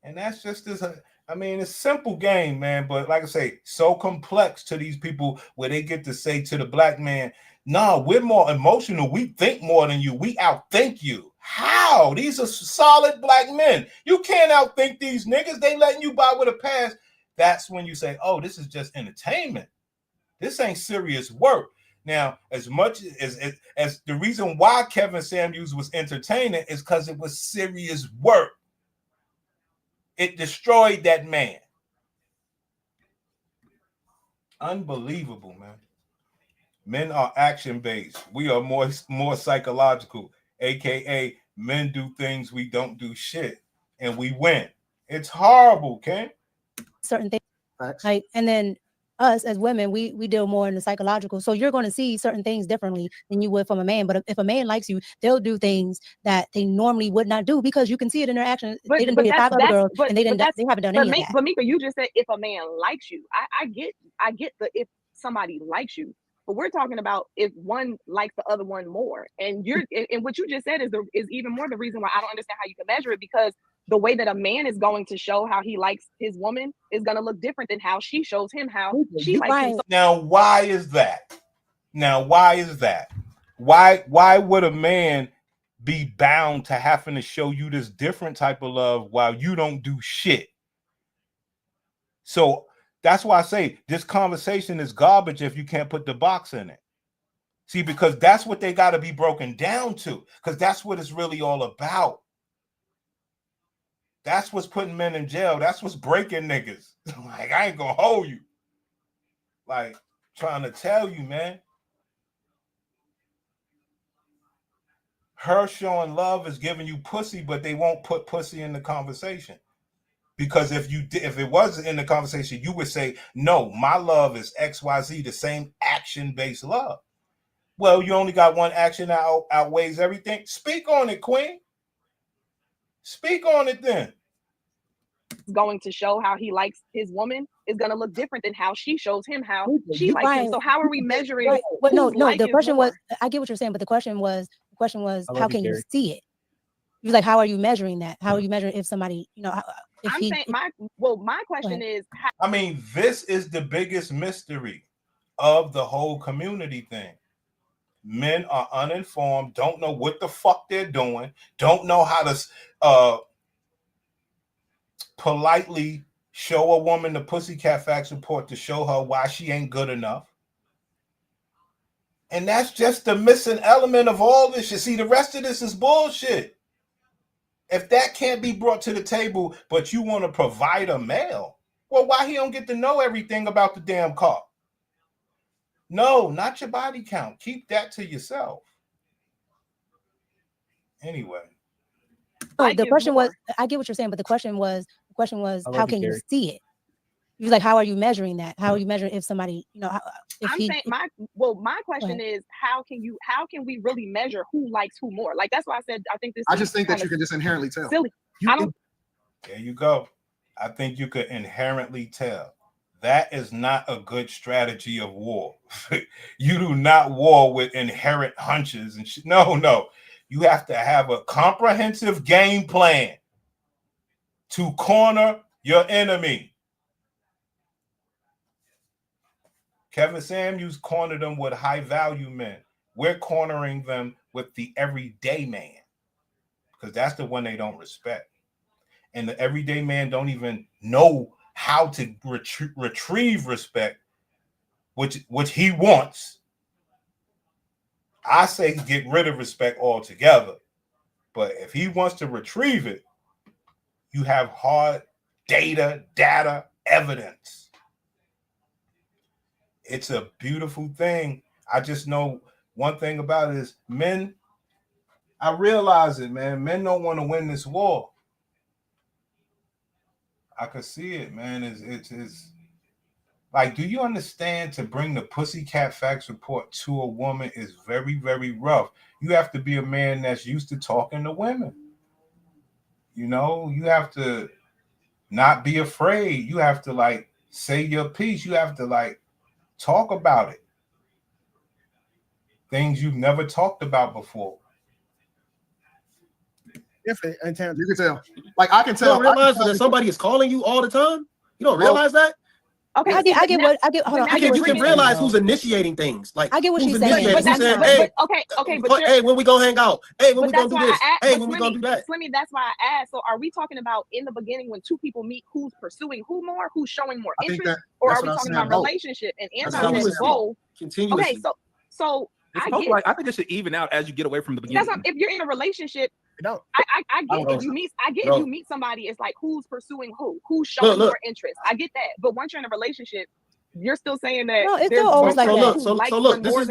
And that's just this. I mean, it's a simple game, man. But like I say, so complex to these people where they get to say to the black man, no, we're more emotional. We think more than you. We outthink you. How? These are solid black men. You can't outthink these niggas. They letting you by with a pass. That's when you say, oh, this is just entertainment. This ain't serious work. Now, as much as the reason why Kevin Samuels was entertaining is because it was serious work. It destroyed that man. Unbelievable, man. Men are action-based. We are more psychological, aka men do things, we don't do shit, and we win. It's horrible, Ken. Certain things, right? And then us as women, we deal more in the psychological. So you're going to see certain things differently than you would from a man. But if a man likes you, they'll do things that they normally would not do because you can see it in their actions. They didn't do it 5 other girls, and they haven't done any of that. But Mika, you just said if a man likes you, I get the if somebody likes you. But we're talking about if one likes the other one more, and what you just said is even more the reason why I don't understand how you can measure it, because the way that a man is going to show how he likes his woman is going to look different than how she shows him how she likes him. Now, why is that? Why would a man be bound to having to show you this different type of love while you don't do shit? So that's why I say this conversation is garbage if you can't put the box in it. See, because that's what they got to be broken down to, because that's what it's really all about. That's what's putting men in jail. That's what's breaking niggas. Like, I ain't gonna hold you. Like, trying to tell you, man. Her showing love is giving you pussy, but they won't put pussy in the conversation. Because if it was in the conversation, you would say, no, my love is XYZ, the same action-based love. Well, you only got one action that outweighs everything. Speak on it, Queen. Speak on it then. Going to show how he likes his woman is going to look different than how she shows him how she likes him. Right. So how are we measuring? Right. Well, no, whose no. like The is question more? was, I get what you're saying, but the question was, I how love you, can you Carrie. see it? He was like, how are you measuring that? How are you measuring if somebody, if I'm he? saying my question is, I mean, this is the biggest mystery of the whole community thing. Men are uninformed, don't know what the fuck they're doing, don't know how to politely show a woman the Pussycat Facts report to show her why she ain't good enough. And that's just the missing element of all this shit. See, the rest of this is bullshit. If that can't be brought to the table, but you want to provide a male, well, why he don't get to know everything about the damn car? No, not your body count. Keep that to yourself. Anyway. No, the question was, I get what you're saying, but the question was, how can you see it? He was like, how are you measuring that? How are you measuring if somebody, if I'm he? saying my question is, how can we really measure who likes who more? Like, that's why I said I think this. I just think that you can just inherently tell. Silly. I don't. There you go. I think you could inherently tell. That is not a good strategy of war. You do not war with inherent hunches and shit. No. You have to have a comprehensive game plan to corner your enemy. Kevin Samuels cornered them with high value men. We're cornering them with the everyday man because that's the one they don't respect. And the everyday man don't even know how to retrieve respect, which he wants. I say get rid of respect altogether. But if he wants to retrieve it, you have hard data, evidence. It's a beautiful thing. I just know one thing about it is men, I realize it, man. Men don't want to win this war. I could see it, man. It's like, do you understand to bring the Pussycat Facts report to a woman is very, very rough. You have to be a man that's used to talking to women. You have to not be afraid. You have to like say your piece. You have to like talk about it. Things you've never talked about before. Different, and you can tell. Like I can tell. You don't realize that somebody is calling you all the time. You don't realize that. Okay, I get what I get. Hold on, I get what You can she's realize saying, who's initiating things. Like I get what who's she's saying. initiating, who's saying, hey, when we gonna hang out? Hey, when we gonna do this? Hey, when we gonna do that? Slimmy, that's why I asked. So, are we talking about in the beginning when two people meet, who's pursuing who more, who's showing more interest, or are we talking about relationship? And Anton said both. Okay, so I get. Like, I think it should even out as you get away from the beginning. That's if you're in a relationship. No, I get if you meet. If you meet somebody, it's like who's pursuing who's showing more interest. I get that, but once you're in a relationship, you're still saying that. No, it's still always like that. So look, this is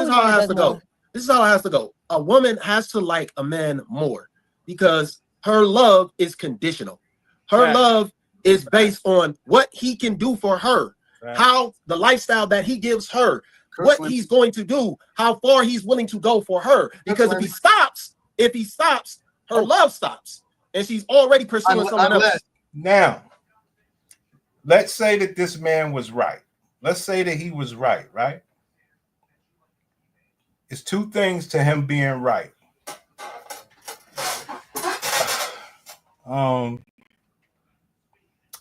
how it has to go. This is how it has to go. A woman has to like a man more because her love is conditional. Her love is based on what he can do for her, how the lifestyle that he gives her, what he's going to do, how far he's willing to go for her. Because if he stops, her love stops, and she's already pursuing someone else. Now, let's say that this man was right. Let's say that he was right, right? It's two things to him being right.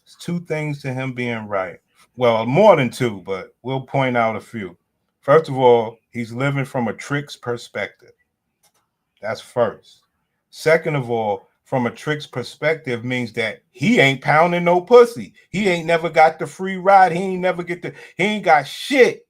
It's two things to him being right. Well, more than two, but we'll point out a few. First of all, he's living from a trick's perspective. That's first. Second of all, from a trick's perspective means that he ain't pounding no pussy. He ain't never got the free ride. He ain't got shit.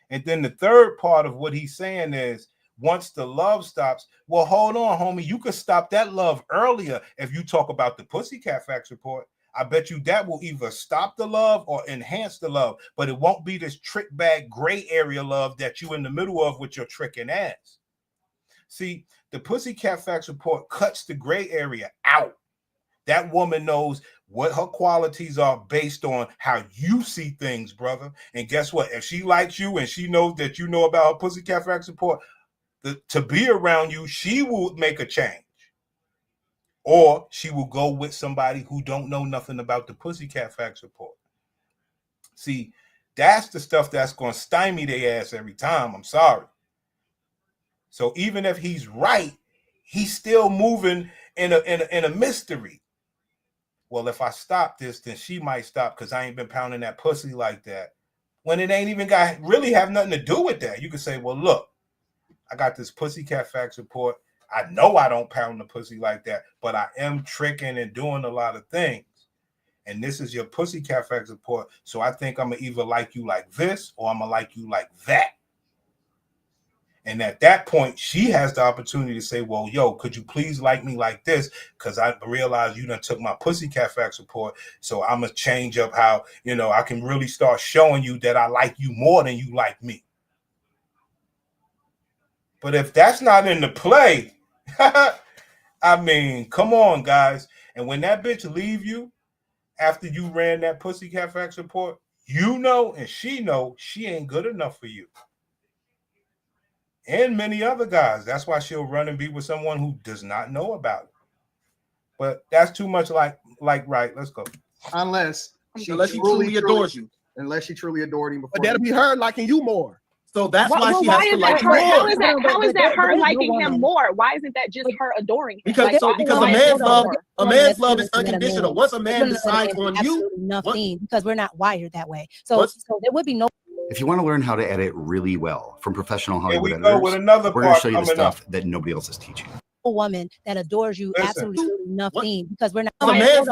And then the third part of what he's saying is once the love stops. Well, hold on, homie. You could stop that love earlier if you talk about the Pussycat Facts report. I bet you that will either stop the love or enhance the love, but it won't be this trick bag gray area love that you in the middle of with your tricking ass. See, the Pussycat Facts report cuts the gray area out. That woman knows what her qualities are based on how you see things, brother. And guess what? If she likes you and she knows that you know about her Pussycat Facts report, to be around you, she will make a change. Or she will go with somebody who don't know nothing about the Pussycat Facts report. See, that's the stuff that's going to stymie their ass every time. I'm sorry. So even if he's right, he's still moving in a mystery. Well, if I stop this, then she might stop because I ain't been pounding that pussy like that. When it ain't even got really have nothing to do with that. You can say, well, look, I got this Pussycat Facts report. I know I don't pound the pussy like that, but I am tricking and doing a lot of things. And this is your Pussycat Facts report. So I think I'm going to either like you like this or I'm going to like you like that. And at that point, she has the opportunity to say, well, yo, could you please like me like this? Because I realized you done took my Pussycat Facts report. So I'm going to change up how, I can really start showing you that I like you more than you like me. But if that's not in the play, I mean, come on, guys. And when that bitch leave you after you ran that Pussycat Facts report, and she know she ain't good enough for you. And many other guys. That's why she'll run and be with someone who does not know about it. But that's too much like right. Let's go. Unless she truly adores you. Unless she truly adored him before. But that'll be her liking you more. So that's why she has to like her. you How more. is that her liking him more? Why isn't that just her adoring him? Because a man's love is unconditional. Once a man decides on you, nothing, because we're not wired that way. So there would be no. If you want to learn how to edit really well from professional Hollywood editors, we're going to show you the stuff that nobody else is teaching. A woman that adores you absolutely nothing, because we're not. A man's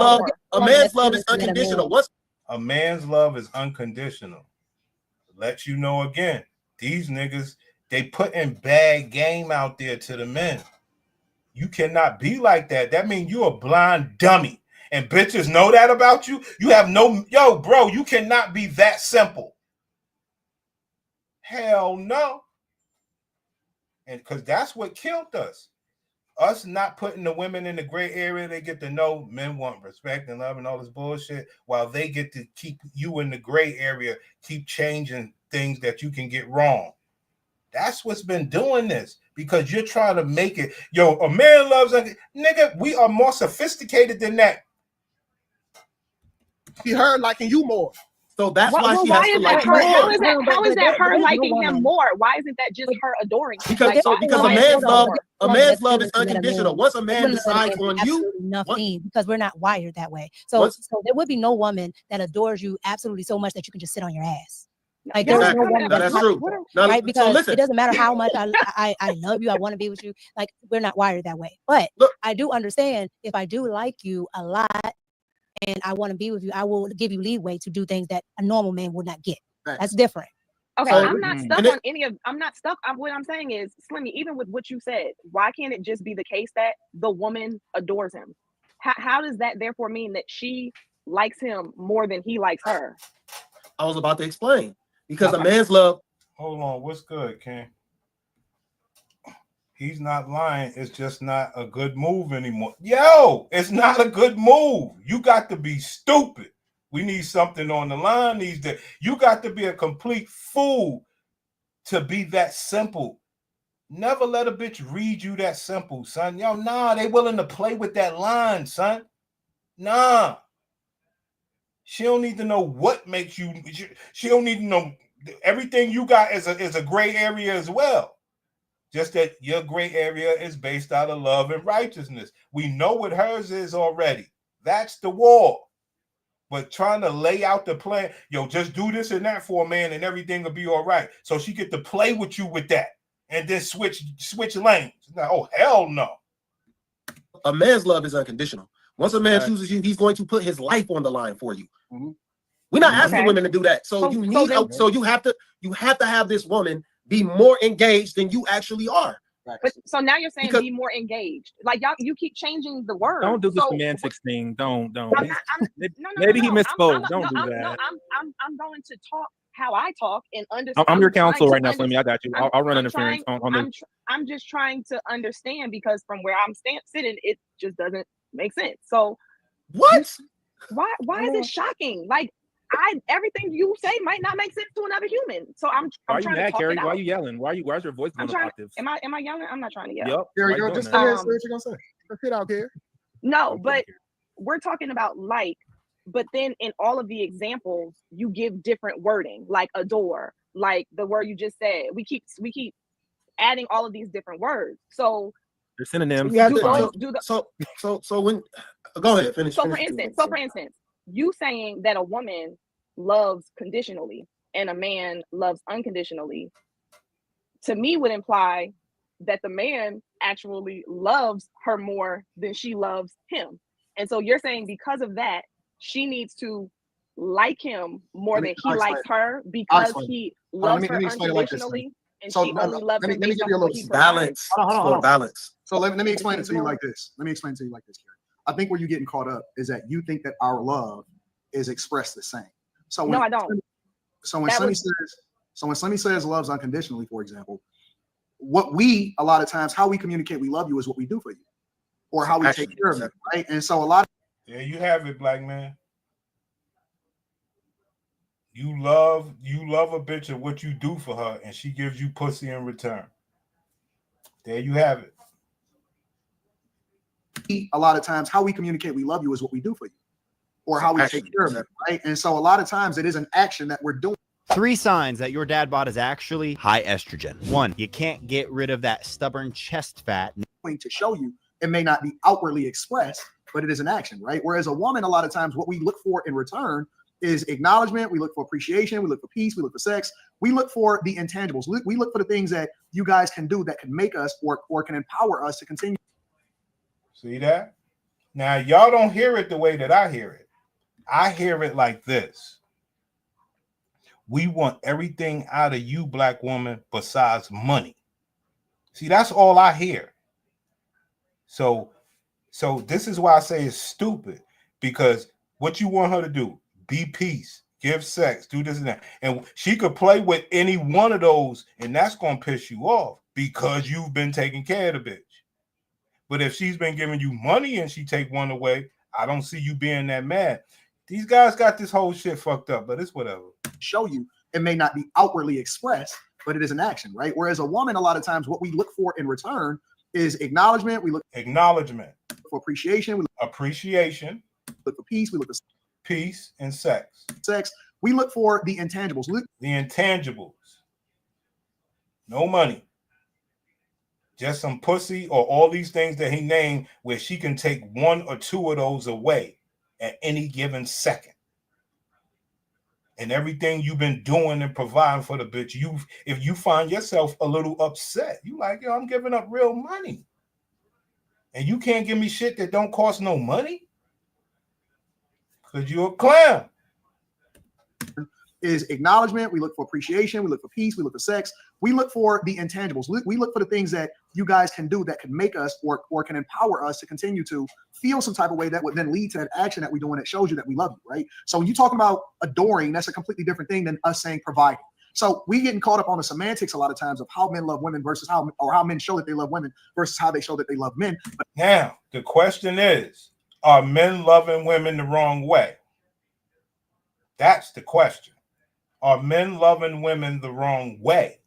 love is unconditional. A man's love is unconditional. Let you know again, these niggas, they putting bad game out there to the men. You cannot be like that. That means you're a blind dummy. And bitches know that about you. You have bro, you cannot be that simple. Hell no. And because that's what killed us. Us not putting the women in the gray area, they get to know men want respect and love and all this bullshit, while they get to keep you in the gray area, keep changing things that you can get wrong. That's what's been doing this, because you're trying to make it, a man loves a nigga. We are more sophisticated than that. She heard liking you more. So that's why she has to like you more. How is that her liking him more? Why isn't that just her adoring him? Because a man's love is unconditional. Once a man decides on you, nothing, because we're not wired that way. So there would be no woman that adores you absolutely so much that you can just sit on your ass. Like there's no woman that's true. Right? Because it doesn't matter how much I love you, I want to be with you. Like, we're not wired that way. But I do understand, if I do like you a lot and I want to be with you, I will give you leeway to do things that a normal man would not get. That's different. Okay, I'm not stuck on any of. I'm not stuck. What I'm saying is, Slimmy, even with what you said, why can't it just be the case that the woman adores him? How does that therefore mean that she likes him more than he likes her? I was about to explain. Because a man's love. Hold on, what's good, Ken? He's not lying. It's just not a good move anymore. Yo, it's not a good move. You got to be stupid. We need something on the line these days. You got to be a complete fool to be that simple. Never let a bitch read you that simple, son. Yo, nah, they willing to play with that line, son. Nah. She don't need to know what makes you. She don't need to know everything you got is a gray area as well. Just that your gray area is based out of love and righteousness. We know what hers is already. That's the war. But trying to lay out the plan, just do this and that for a man and everything will be all right. So she get to play with you with that and then switch lanes. Oh, hell no. A man's love is unconditional. Once a man chooses you, he's going to put his life on the line for you. Mm-hmm. We're not asking women to do that. So you have to have this woman be more engaged than you actually are. But so now you're saying Because- be more engaged. Like y'all, you keep changing the word. Don't do the So, semantics thing. Don't. I'm not, Maybe he misspoke. I'm Don't do that. I'm going to talk how I talk and understand. I'm your counsel right now, Flemmy. Flemmy. I got you. I'll run interference on the. I'm just trying to understand because from where I'm sitting, it just doesn't make sense. So what? Why is it shocking? Like everything you say might not make sense to another human. So I'm Why are you trying mad, to talk Carrie? it Why are out. you yelling? Why's your voice going up octaves? Am I yelling? I'm not trying to yell. Yep. Carrie, Why you just doing say that? what you're gonna say. Let's get out here. No, but we're talking about like, but then in all of the examples, you give different wording, like adore, like the word you just said. We keep adding all of these different words. So They're synonyms. So when go ahead, finish. So for instance, you saying that a woman loves conditionally and a man loves unconditionally, to me would imply that the man actually loves her more than she loves him. And so you're saying because of that, she needs to like him more than he likes her because he loves her unconditionally and she only loves him based on what he provides. Balance. So let me explain it to you like this. Carrie. I think where you're getting caught up is that you think that our love is expressed the same. So no, I don't. So when Slimmy says loves unconditionally, for example, what we a lot of times how we communicate we love you is what we do for you, or how we take care of you, right? And so a lot of you have it, black man. You love a bitch of what you do for her, and she gives you pussy in return. There you have it. A lot of times how we communicate we love you is what we do for you, or how we take care of you, right? And so a lot of times it is an action that we're doing. 3 signs that your dad bod is actually high estrogen. 1, you can't get rid of that stubborn chest fat. To show you, it may not be outwardly expressed, but it is an action, right? Whereas a woman, a lot of times what we look for in return is acknowledgement. We look for appreciation. We look for peace. We look for sex. We look for the intangibles. We look for the things that you guys can do that can make us or can empower us to continue. See that? Now, y'all don't hear it the way that I hear it. I hear it like this. We want everything out of you, black woman, besides money. See, that's all I hear. So this is why I say it's stupid, because what you want her to do, be peace, give sex, do this and that. And she could play with any one of those, and that's going to piss you off because you've been taking care of the bitch. But if she's been giving you money and she take one away, I don't see you being that mad. These guys got this whole shit fucked up, but it's whatever. Show you, it may not be outwardly expressed, but it is an action, right? Whereas a woman, a lot of times what we look for in return is acknowledgement. We look for appreciation. We look for peace. We look for peace and sex. We look for the intangibles. The intangibles. No money. Just some pussy or all these things that he named where she can take 1 or 2 of those away at any given second. And everything you've been doing and providing for the bitch, if you find yourself a little upset, you like, yo, I'm giving up real money. And you can't give me shit that don't cost no money? Because you're a clown. Is acknowledgement. We look for appreciation. We look for peace. We look for sex. We look for the intangibles. We look for the things that you guys can do that can make us or can empower us to continue to feel some type of way that would then lead to that action that we do, and it shows you that we love you, right? So when you talk about adoring, that's a completely different thing than us saying providing. So we getting caught up on the semantics a lot of times of how men love women versus how men show that they love women versus how they show that they love men. But now the question is, are men loving women the wrong way? That's the question. Are men loving women the wrong way?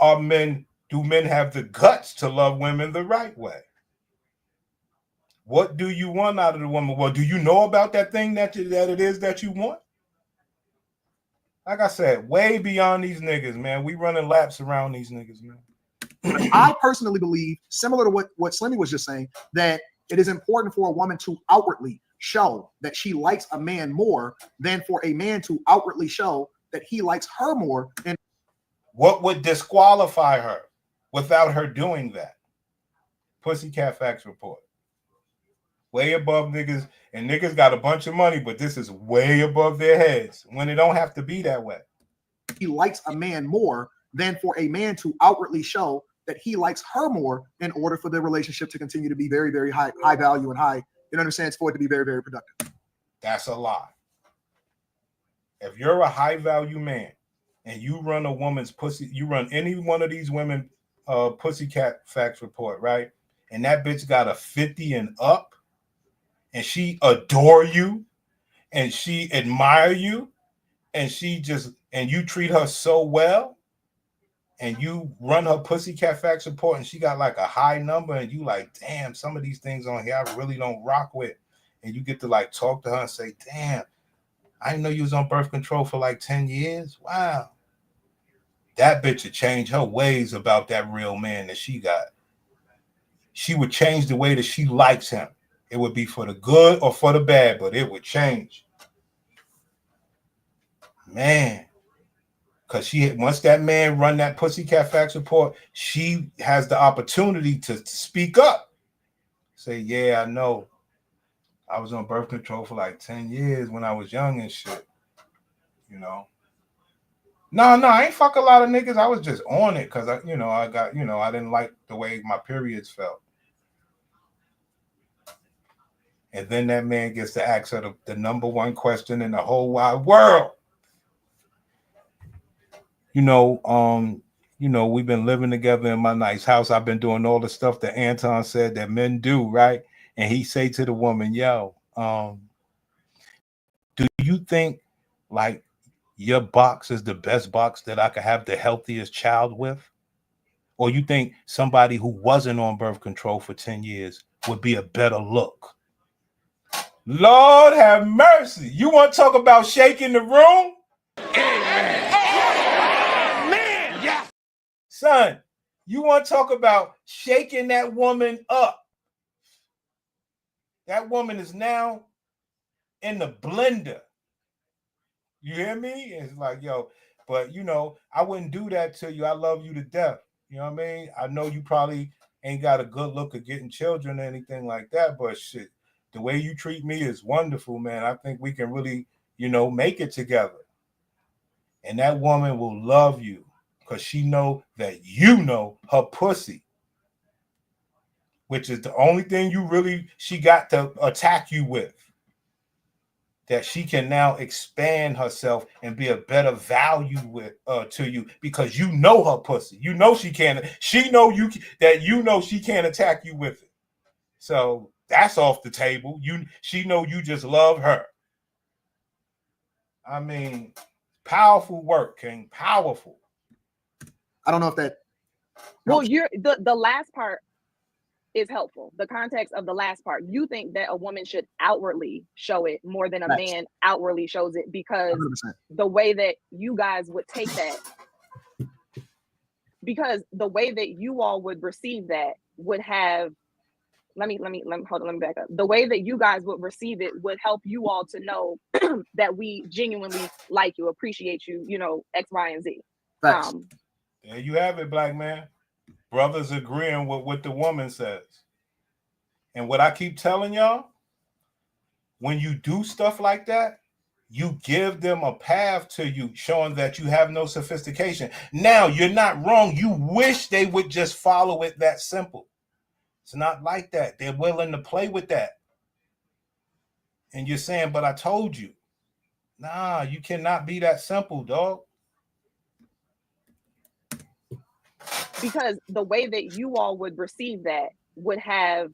Do men have the guts to love women the right way? What do you want out of the woman? Well, do you know about that thing that it is that you want? Like I said, way beyond these niggas, man. We running laps around these niggas, man. I personally believe, similar to what Slimmy was just saying, that it is important for a woman to outwardly show that she likes a man more than for a man to outwardly show that he likes her more. And what would disqualify her without her doing that? Pussycat Facts Report. Way above niggas, and niggas got a bunch of money, but this is way above their heads when it don't have to be that way. He likes a man more than for a man to outwardly show that he likes her more in order for the relationship to continue to be very, very high value and high, you know what I'm saying, for it to be very, very productive. That's a lie. If you're a high value man and you run a woman's pussy, you run any one of these women pussycat facts report, right? And that bitch got a 50 and up, and she adore you, and she admire you, and you treat her so well, and you run her pussycat facts report, and she got like a high number, and you like, damn, some of these things on here I really don't rock with. And you get to like talk to her and say, damn, I didn't know you was on birth control for like 10 years. Wow. That bitch would change her ways about that real man that she got. She would change the way that she likes him. It would be for the good or for the bad, but it would change. Man. Because once that man run that pussycat facts report, she has the opportunity to speak up. Say, yeah, I know. I was on birth control for like 10 years when I was young and shit. You know? No, I ain't fuck a lot of niggas. I was just on it because I didn't like the way my periods felt. And then that man gets to ask her the number one question in the whole wide world. We've been living together in my nice house. I've been doing all the stuff that Anton said that men do, right? And he say to the woman, yo, do you think like your box is the best box that I could have the healthiest child with? Or you think somebody who wasn't on birth control for 10 years would be a better look? Lord have mercy. You want to talk about shaking the room? Man, yeah. Son, you want to talk about shaking that woman up? That woman is now in the blender. You hear me? It's like, yo, but I wouldn't do that to you. I love you to death. You know what I mean? I know you probably ain't got a good look at getting children or anything like that, but shit, the way you treat me is wonderful, man. I think we can really, make it together. And that woman will love you because she know that you know her pussy, which is the only thing she got to attack you with. That she can now expand herself and be a better value to you because you know her pussy. You know she can't. She know you that she can't attack you with it. So that's off the table. She know you just love her. I mean, powerful work, King. Powerful. I don't know if that. Well, the last part is helpful. The context of the last part. You think that a woman should outwardly show it more than a man outwardly shows it because 100%. The way that you guys would take that, because the way that you all would receive that would have. Let me hold on. Let me back up. The way that you guys would receive it would help you all to know that we genuinely like you, appreciate you, X, Y, and Z. There you have it, black man. Brothers agreeing with what the woman says. And what I keep telling y'all, when you do stuff like that, you give them a path to you, showing that you have no sophistication. Now, you're not wrong. You wish they would just follow it that simple. It's not like that. They're willing to play with that. And you're saying, but I told you. Nah, you cannot be that simple, dog. Because the way that you all would receive that would have.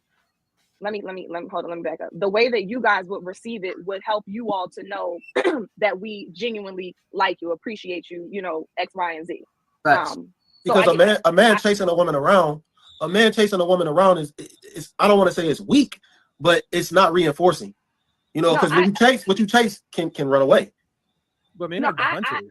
Let me hold on. Let me back up. The way that you guys would receive it would help you all to know that we genuinely like you, appreciate you, X, Y, and Z. Because a man chasing a woman around is I don't want to say it's weak, but it's not reinforcing. Because what you chase can run away. But men are the hunters.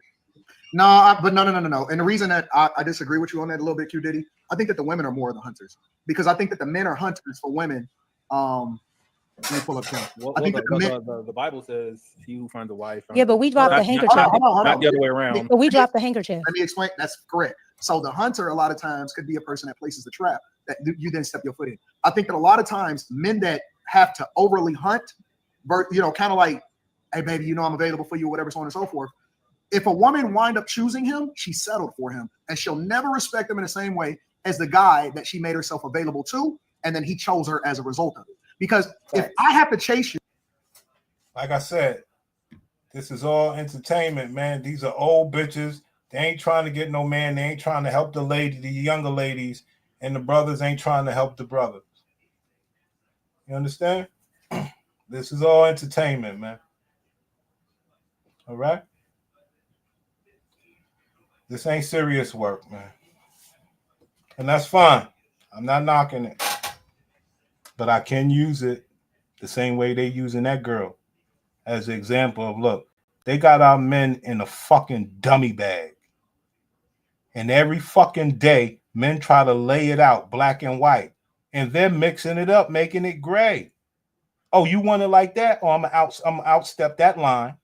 No. And the reason that I disagree with you on that a little bit, Q Diddy, I think that the women are more of the hunters because I think that the men are hunters for women. Let me pull up Kim. I think the Bible says he who finds a wife. Yeah, but we dropped the handkerchief. Not the other way around. But we dropped the handkerchief. Let me explain. That's correct. So the hunter a lot of times could be a person that places the trap that you then step your foot in. I think that a lot of times men that have to overly hunt, kind of like, hey baby, I'm available for you, whatever, so on and so forth. If a woman wind up choosing him, she settled for him, and she'll never respect him in the same way as the guy that she made herself available to, and then he chose her as a result of it. Because if I have to chase you, like I said, this is all entertainment, man. These are old bitches. They ain't trying to get no man. They ain't trying to help the younger ladies, and the brothers ain't trying to help the brothers. You understand? This is all entertainment, man. All right? This ain't serious work, man. And that's fine. I'm not knocking it. But I can use it the same way they using that girl as an example of, look, they got our men in a fucking dummy bag. And every fucking day, men try to lay it out black and white. And they're mixing it up, making it gray. Oh, you want it like that? Oh, I'm outstep that line.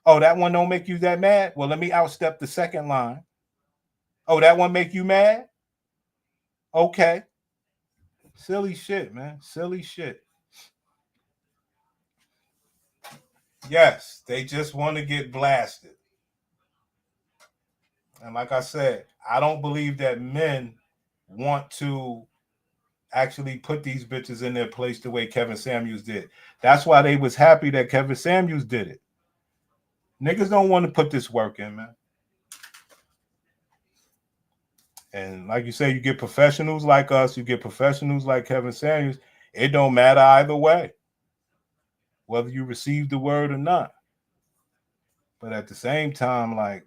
Oh, that one don't make you that mad? Well, let me outstep the second line. Oh, that one make you mad? Okay. Silly shit, man. Silly shit. Yes, they just want to get blasted. And like I said, I don't believe that men want to actually put these bitches in their place the way Kevin Samuels did. That's why they was happy that Kevin Samuels did it. Niggas don't want to put this work in, man. And like you say, you get professionals like us, you get professionals like Kevin Samuels. It don't matter either way, whether you receive the word or not. But at the same time, like,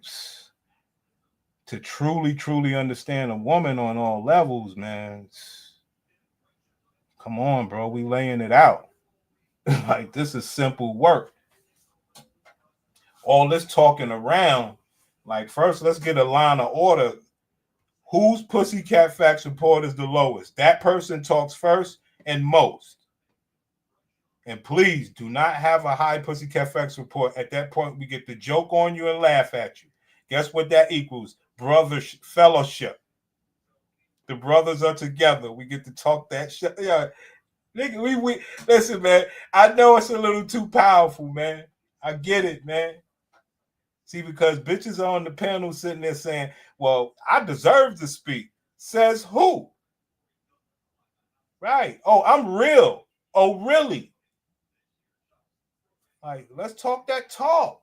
to truly understand a woman on all levels, man, come on, bro. We laying it out. Like, this is simple work. All this talking around, like, first, let's get a line of order. Whose Pussycat Facts report is the lowest? That person talks first and most. And please do not have a high Pussycat Facts report. At that point, we get the joke on you and laugh at you. Guess what that equals? Fellowship. The brothers are together. We get to talk that shit. Yeah, nigga, we listen, man. I know it's a little too powerful, man. I get it, man. See, because bitches are on the panel sitting there saying, well, I deserve to speak. Says who? Right. Oh, I'm real. Oh, really? Like, let's talk that talk.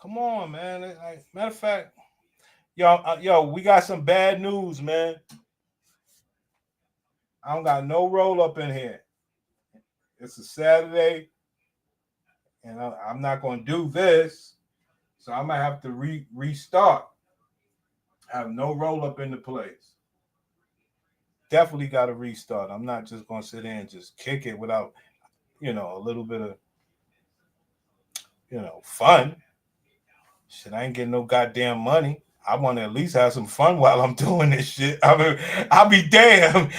Come on, man. Like, matter of fact, yo, we got some bad news, man. I don't got no roll up in here. It's a Saturday, and I'm not going to do this, so I'm going to have to restart. I have no roll up in the place. Definitely got to restart. I'm not just going to sit there and just kick it without, a little bit of, fun. Shit, I ain't getting no goddamn money. I want to at least have some fun while I'm doing this shit. I mean, I'll be damned.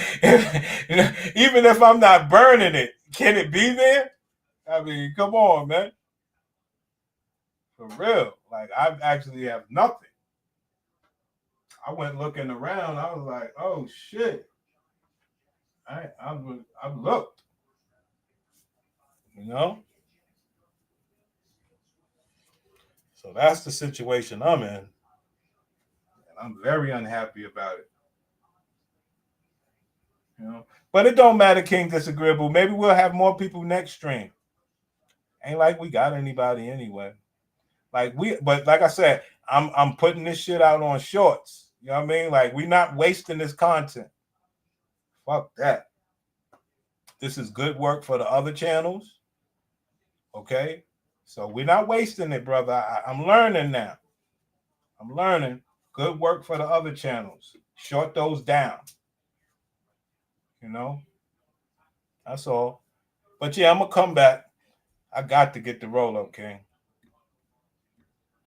Even if I'm not burning it, can it be there? I mean, come on, man. For real. Like, I actually have nothing. I went looking around. I was like, oh, shit. I've looked. So that's the situation I'm in. And I'm very unhappy about it. But it don't matter, King Disagreeable. Maybe we'll have more people next stream. Ain't like we got anybody anyway. But like I said, I'm putting this shit out on shorts. You know what I mean? Like, we're not wasting this content. Fuck that. This is good work for the other channels. Okay? So we're not wasting it, brother. I'm learning now. I'm learning. Good work for the other channels. Short those down. That's all. But yeah, I'm going to come back. I got to get the roll up, King.